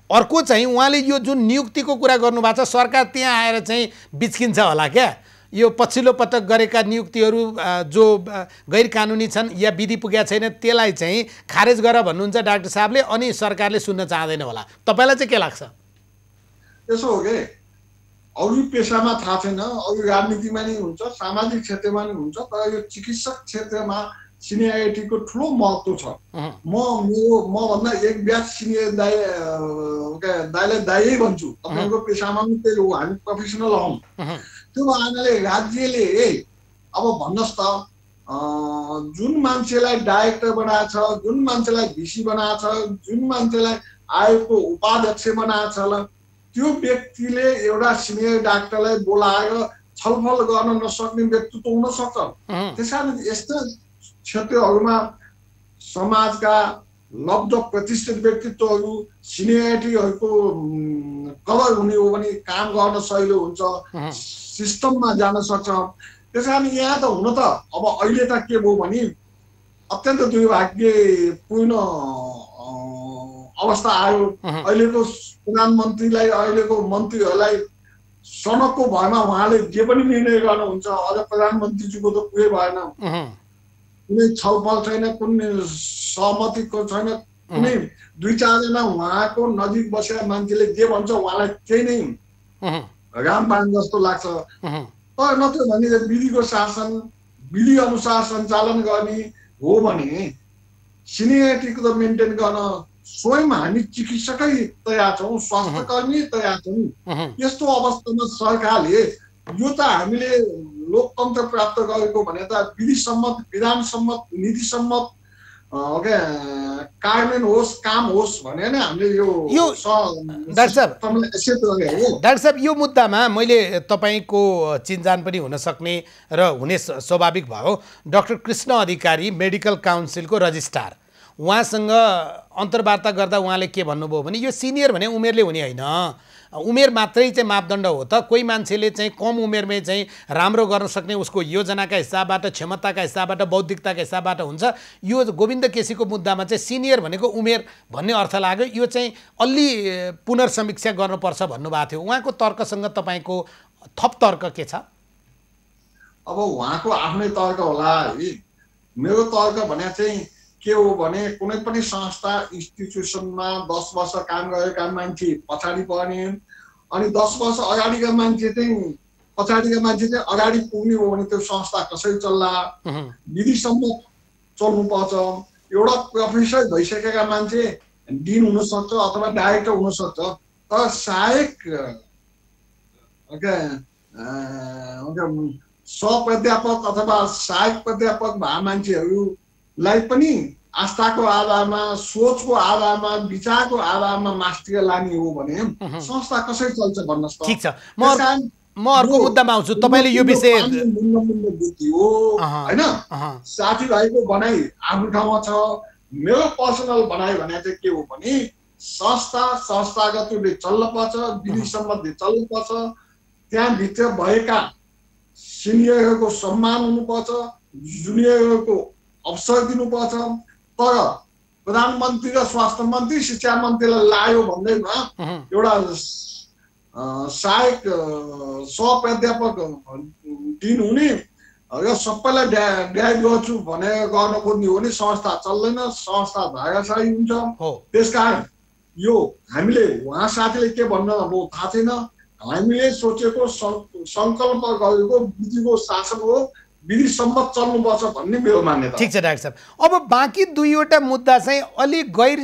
अर्को चाहिँ उहाँले यो जुन नियुक्तिको कुरा गर्नुभएको छ, सरकार त्यहाँ आएर चाहिँ बिच्किन्छ होला क्या, यो पछिल्लो पटक गरेका नियुक्तिहरू जो गैर कानुनी छन् या विधि पुगेका छैन त्यसलाई चाहिँ खारेज गर भन्नुहुन्छ डाक्टर साहबले, अनि सरकारले सुन्न चाहँदैन होला। तपाईँलाई चाहिँ के लाग्छ? त्यसो हो के, अरू पेसामा थाहा छैन, अरू राजनीतिमा नि हुन्छ, सामाजिक क्षेत्रमा नि हुन्छ, तर यो चिकित्सक क्षेत्रमा सिनियरिटीको ठुलो महत्त्व छ। म भन्दा एक ब्याच सिनियर दाइलाई दाइयै भन्छु, तपाईँको पेसामा पनि त्यही हो, हामी प्रोफेसनल हौँ। त्यो भएनाले राज्यले अब भन्नुहोस् त, जुन मान्छेलाई डाइरेक्टर बनाएको छ, जुन मान्छेलाई भिसी बनाएको छ, जुन मान्छेलाई आयोगको उपाध्यक्ष बनाएको छ, त्यो व्यक्तिले एउटा सिनियर डाक्टरलाई बोलाएर छलफल गर्न नसक्ने व्यक्तित्व हुन सक्छ। त्यसकारण यस्ता क्षेत्रहरूमा समाजका लब्ध प्रतिष्ठित व्यक्तित्वहरू सिनियरिटीहरूको कदर हुने हो भने काम गर्न सजिलो हुन्छ, सिस्टममा जान सक्छ। त्यसकारण यहाँ त हुन त अब अहिले त के भयो भने अत्यन्त दुर्भाग्यपूर्ण अवस्था आयो। अहिलेको प्रधानमन्त्रीलाई, अहिलेको मन्त्रीहरूलाई सनकको भरमा उहाँले जे पनि निर्णय गर्नुहुन्छ, अझ प्रधानमन्त्रीजीको त पुरै भएन, कुनै छलफल छैन, कुनै सहमतिको छैन, कुनै 2-4 जना उहाँको नजिक बसेर मान्छेले जे भन्छ उहाँलाई त्यही नै रामबाण जस्तो लाग्छ। तर नत्र भने विधिको शासन, विधि अनुसार सञ्चालन गर्ने हो भने सिनियरिटीको त मेन्टेन गर्न स्वयं हामी चिकित्सकै तयार छौँ, स्वास्थ्यकर्मी तयार छौँ। यस्तो अवस्थामा सरकारले यो त हामीले लोकतन्त्र प्राप्त गरेको भने त विधिसम्मत, विधानसम्मत, नीतिसम्मत कार्यान्वयन होस्, काम होस् भने नै हामीले यो डाक्टर साहब यो मुद्दामा मैले तपाईँको चिन्जान पनि हुन सक्ने र हुने स्वाभाविक भयो। डाक्टर कृष्ण अधिकारी मेडिकल काउन्सिलको रजिस्ट्रार, उहाँसँग अन्तर्वार्ता गर्दा उहाँले के भन्नुभयो भने यो सिनियर भने उमेरले हुने होइन, उमेर मात्रै चाहिँ मापदण्ड हो त, कोही मान्छेले चाहिँ कम उमेरमै चाहिँ राम्रो गर्न सक्ने उसको योजनाका हिसाबबाट, क्षमताका हिसाबबाट, बौद्धिकताका हिसाबबाट हुन्छ। यो गोविन्द केसीको मुद्दामा चाहिँ सिनियर भनेको उमेर भन्ने अर्थ लाग्यो, यो चाहिँ अलि पुनर्समीक्षा गर्नुपर्छ भन्नुभएको थियो। उहाँको तर्कसँग तपाईँको थप तर्क के छ? अब उहाँको आफ्नै तर्क होला है, मेरो तर्क भने चाहिँ के हो भने कुनै पनि संस्था इन्स्टिट्युसनमा 10 वर्ष काम गरेका मान्छे पछाडि पर्ने, अनि 10 वर्ष अगाडिका मान्छे चाहिँ पछाडिका मान्छे चाहिँ अगाडि पुग्ने हो भने त्यो संस्था कसरी चल्ला, विधिसम्मत चल्नुपर्छ। एउटा प्रोफेसर भइसकेका मान्छे डिन हुनसक्छ अथवा डाइरेक्टर हुनसक्छ, तर सहायक सहप्राध्यापक अथवा सहायक प्राध्यापक भए मान्छेहरूलाई पनि आस्थाको आधारमा, सोचको आधारमा, विचारको आधारमा मास्टर लाने हो भने संस्था कसरी चल्छ भन्नुहोस् त। ठीक छ, म अर्को मुद्दामा आउँछु। तपाईँले यो विषय हो हैन, साथीभाइको भनाइ आफ्नो ठाउँमा छ, मेरो पर्सनल भनाइ भने चाहिँ के हो भने संस्थागत रूपले चल्नुपर्छ, विधिसम्मतले चल्नुपर्छ, त्यहाँभित्र भएका सिनियरहरूको सम्मान हुनुपर्छ, जुनियरहरूको अवसर दिनुपर्छ। तर प्रधानमन्त्री र स्वास्थ्य मन्त्री, शिक्षा मन्त्रीलाई लायो भन्दैमा एउटा सहायक सहप्राध्यापक दिनुहुने यो सबैलाई ड्याग गर्छु भने गर्न खोज्ने हो भने संस्था चल्दैन, संस्था भागासाही हुन्छ। त्यसकारण यो हामीले उहाँ साथीले के भन्नुभयो थाहा छैन, हामीले सोचेको सङ्कल्प गरेको विधिको शासन हो, विधि सम्मत चल्नुपर्छ भन्ने मेरो मान्यता। ठिक छ डाक्टर साहब, अब बाँकी दुईवटा मुद्दा चाहिँ अलिक गैर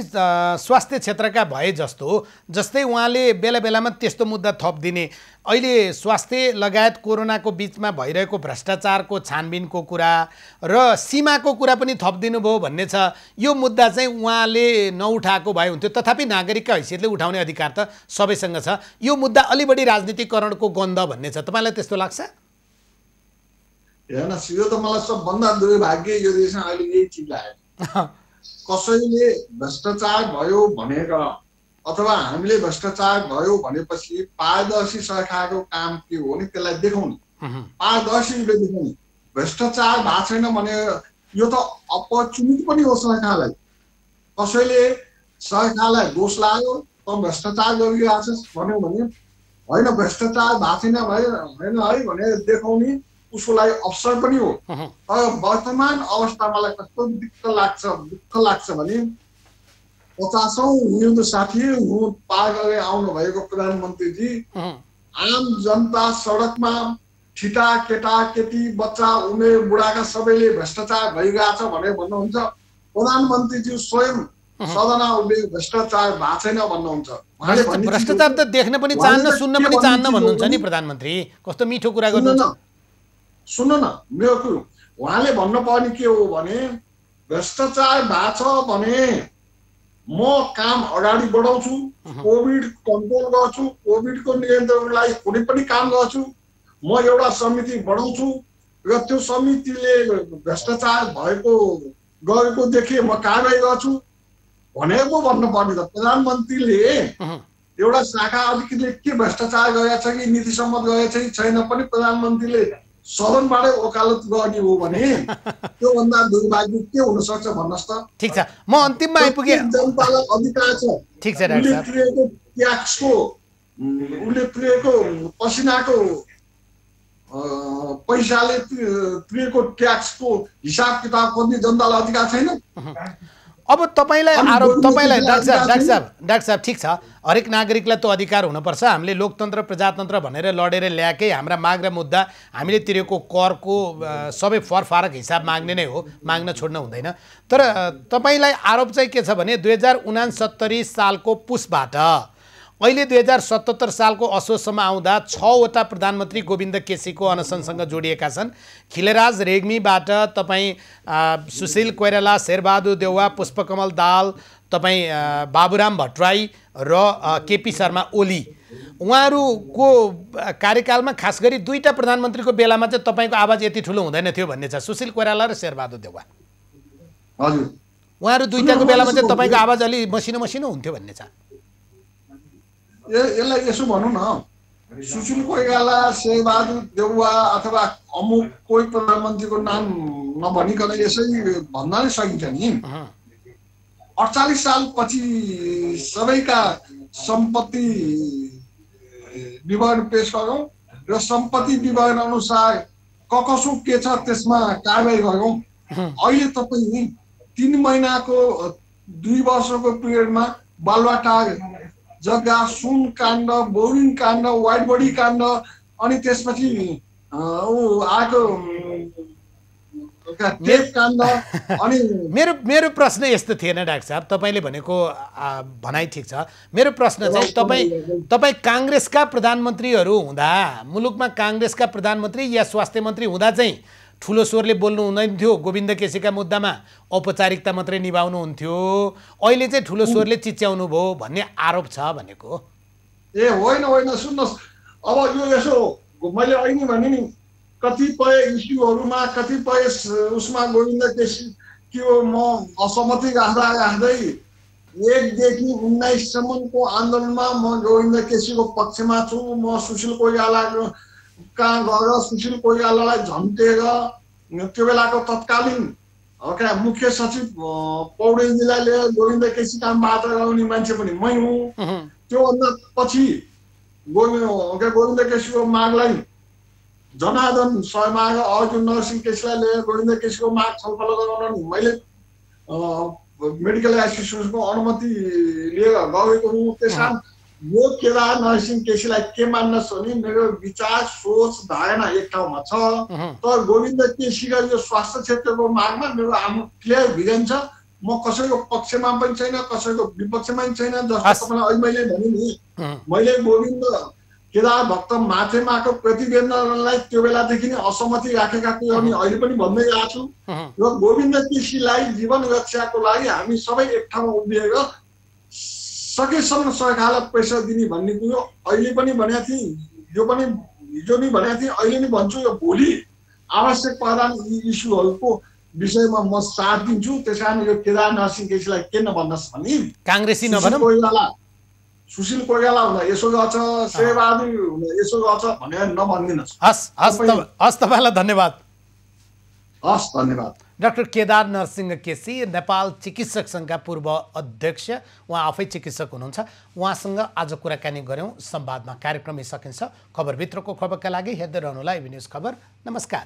स्वास्थ्य क्षेत्रका भए जस्तो, जस्तै उहाँले बेला बेलामा त्यस्तो मुद्दा थपिदिने, अहिले स्वास्थ्य लगायत कोरोनाको बिचमा भइरहेको भ्रष्टाचारको छानबिनको कुरा र सीमाको कुरा पनि थपिदिनु भयो भन्ने छ। यो मुद्दा चाहिँ उहाँले नउठाएको भए हुन्थ्यो, तथापि नागरिकका हैसियतले उठाउने अधिकार त सबैसँग छ। यो मुद्दा अलि बढी राजनीतिकरणको गन्ध भन्ने छ, तपाईँलाई त्यस्तो लाग्छ? हेर्नुहोस्, यो त मलाई सबभन्दा दुर्भाग्य यो देशमा अहिले यही चिज लाग्यो। कसैले भ्रष्टाचार भयो भनेर अथवा हामीले भ्रष्टाचार भयो भनेपछि पारदर्शी सरकारको काम के हो भने त्यसलाई देखाउने, पारदर्शी रूपले देखाउने। भ्रष्टाचार भएको छैन भने यो त अपर्च्युनिटी पनि हो सरकारलाई। कसैले सरकारलाई दोष लाग्यो त भ्रष्टाचार गरिरहेको छ भन्यो भने होइन, भ्रष्टाचार भएको छैन होइन है भनेर देखाउने उसको लागि अवसर पनि हो। तर वर्तमान अवस्थामा मलाई कस्तो दुःख लाग्छ भने 50औं हिउँदो 60 पार गरेर आउनु भएको प्रधानमन्त्रीजी आम जनता सडकमा ठिटा केटा केटी बच्चा उमेर बुढाका सबैले भ्रष्टाचार भइरहेछ भनेर भन्नुहुन्छ। प्रधानमन्त्रीजी स्वयं सदनमा उभिएर भ्रष्टाचार भएको छैन भन्नुहुन्छ। भ्रष्टाचार त देख्न पनि चाहन्न, सुन्न पनि चाहन्न भन्नुहुन्छ नि प्रधानमन्त्री। कस्तो मिठो कुरा गर्नुहुन्छ। सुन्नु न मेरो कुरो, उहाँले भन्नुपर्ने के हो भने भ्रष्टाचार भएको छ भने म काम अगाडि बढाउँछु, कोभिड कन्ट्रोल गर्छु, कोभिडको नियन्त्रणको लागि कुनै पनि काम गर्छु, म एउटा समिति बनाउँछु र त्यो समितिले भ्रष्टाचार गरेको देखे म कारबाही गर्छु भनेर पो भन्नुपर्ने त। प्रधानमन्त्रीले एउटा शाखा अधिकारीले के भ्रष्टाचार गरेको छ कि नीति सम्मत गरेको छ कि छैन पनि प्रधानमन्त्रीले सदनबाटै वकालत गर्ने हो भने त्योभन्दा दुर्भाग्य के हुन सक्छ भन्नुहोस् त। ठिक छ, म अन्तिममा आइपुगे। जनतालाई अधिकार छ। ठिक छ डाक्टर साहब, तिरेको ट्याक्सको उसले तिरेको पसिनाको पैसाले तिरेको ट्याक्सको हिसाब किताब खोज्ने जनतालाई अधिकार छैन। अब तपाईलाई आरोप, तपाईलाई डाक्टर साहब ठिक छ, हरेक नागरिकलाई त्यो अधिकार हुनुपर्छ। हामीले लोकतन्त्र प्रजातन्त्र भनेर लडेर ल्याएकै हाम्रा माग र मुद्दा हामीले तिरेको करको सबै फरफारक हिसाब माग्ने नै हो, माग्न छोड्न हुँदैन। तर तपाईलाई आरोप चाहिँ के छ भने 2069 सालको पुसबाट अहिले 2077 सालको असोजसम्म आउँदा 6वटा प्रधानमन्त्री गोविन्द केसीको अनसनसँग जोडिएका छन्। खिलराज रेग्मीबाट तपाईँ सुशील कोइराला, शेरबहादुर देउवा, पुष्पकमल दाहाल, तपाईँ बाबुराम भट्टराई र केपी शर्मा ओली, उहाँहरूको कार्यकालमा खास गरी दुईटा प्रधानमन्त्रीको बेलामा चाहिँ तपाईँको आवाज यति ठुलो हुँदैन थियो भन्ने छ, सुशील कोइराला र शेरबहादुर देउवा। हजुर, उहाँहरू दुईटाको बेलामा चाहिँ तपाईँको आवाज अलि मसिनो मसिनो हुन्थ्यो भन्ने छ। यसलाई यसो भनौँ न, सुशील कोइराला, शेरबहादुर देउवा अथवा अमुक कोही प्रधानमन्त्रीको नाम नभनिकन यसै भन्न नै सकिन्छ नि। 48 सालपछि सबैका सम्पत्ति विवरण पेश गरौँ र सम्पत्ति विवरण अनुसार कसो के छ त्यसमा कारबाही गरौँ। अहिले तपाईँ 3 महिनाको 2 वर्षको पिरियडमा बालुवाटार जग्गा, सुन काण्ड, बोरिङ काण्ड, वाइट बडी काण्ड, अनि त्यसपछि आएको काण्ड। अनि मेरो प्रश्न यस्तो थिएन डाक्टर साहब, तपाईँले भनेको भनाइ ठिक छ। मेरो प्रश्न चाहिँ तपाईँ काङ्ग्रेसका प्रधानमन्त्रीहरू हुँदा, मुलुकमा काङ्ग्रेसका प्रधानमन्त्री या स्वास्थ्य मन्त्री हुँदा चाहिँ ठुलो स्वरले बोल्नु हुँदैन थियो, गोविन्द केसीका मुद्दामा औपचारिकता मात्रै निभाउनुहुन्थ्यो, अहिले चाहिँ ठुलो स्वरले चिच्याउनु भयो भन्ने आरोप छ भनेको। ए होइन होइन, सुन्नुहोस्, अब यो यसो मैले अहिले भने नि कतिपय इस्युहरूमा कतिपय उसमा गोविन्द केसी के हो, म असहमति राख्दै 1 देखि 19 सम्मको आन्दोलनमा म गोविन्द केसीको पक्षमा छु। म सुशील कोइरालाको कहाँ गएर सुशील कोइरालालाई झम्टेर त्यो बेलाको तत्कालीन मुख्य सचिव पौडेलजीलाई लिएर गोविन्द केसी काम बाटो गराउने मान्छे पनि मै हुँ। त्योभन्दा पछि गोविन्द केसीको मागलाई जनार्दन सहमाग अर्जुन नरसिंह केसीलाई लिएर गोविन्द केसीको माग छलफल गराउन मैले मेडिकल एसोसिएसनको अनुमति लिएर गएको हुँ। त्यसकारण यो केदार नरसिंह केसीलाई के मान्नुहोस् भने मेरो विचार सोच धारणा एक ठाउँमा छ, तर गोविन्द केसीका यो स्वास्थ्य क्षेत्रको मागमा मेरो आफ्नो क्लियर भिजन छ। म कसैको पक्षमा पनि छैन, कसैको विपक्षमा पनि छैन। जस्तो तपाईँलाई अहिले मैले भने नि, मैले गोविन्द केदार भक्त माथेमाको प्रतिवेदनलाई त्यो बेलादेखि नै असहमति राखेका थियौँ अनि अहिले पनि भन्दै आएको छु। र गोविन्द केसीलाई जीवन रक्षाको लागि हामी सबै एक ठाउँमा उभिएर सकेसम्म सरकारलाई पैसा दिने भन्ने कुरो अहिले पनि भनेको थिएँ, यो पनि हिजो नि भनेको थिएँ, अहिले नि भन्छु। यो भोलि आवश्यक पर्दा यी इस्युहरूको विषयमा म साथ दिन्छु। त्यसकारण यो केदार नरसिंह केसीलाई के नभन्नुहोस् भने काङ्ग्रेसी नभनौँ, सुशील कोइराला हुँदा यसो गर्छ, शेरबहादुर हुँदा यसो गर्छ भनेर नभनिदिनुहोस्। हस् तपाईँलाई धन्यवाद। हस्, धन्यवाद। डाक्टर केदार नरसिंह केसी, नेपाल चिकित्सक सङ्घका पूर्व अध्यक्ष, उहाँ आफै चिकित्सक हुनुहुन्छ। उहाँसँग आज कुराकानी गऱ्यौँ संवादमा। कार्यक्रम सकिन्छ। खबरभित्रको खबरका लागि हेर्दै रहनुहोला एबी न्युज खबर। नमस्कार।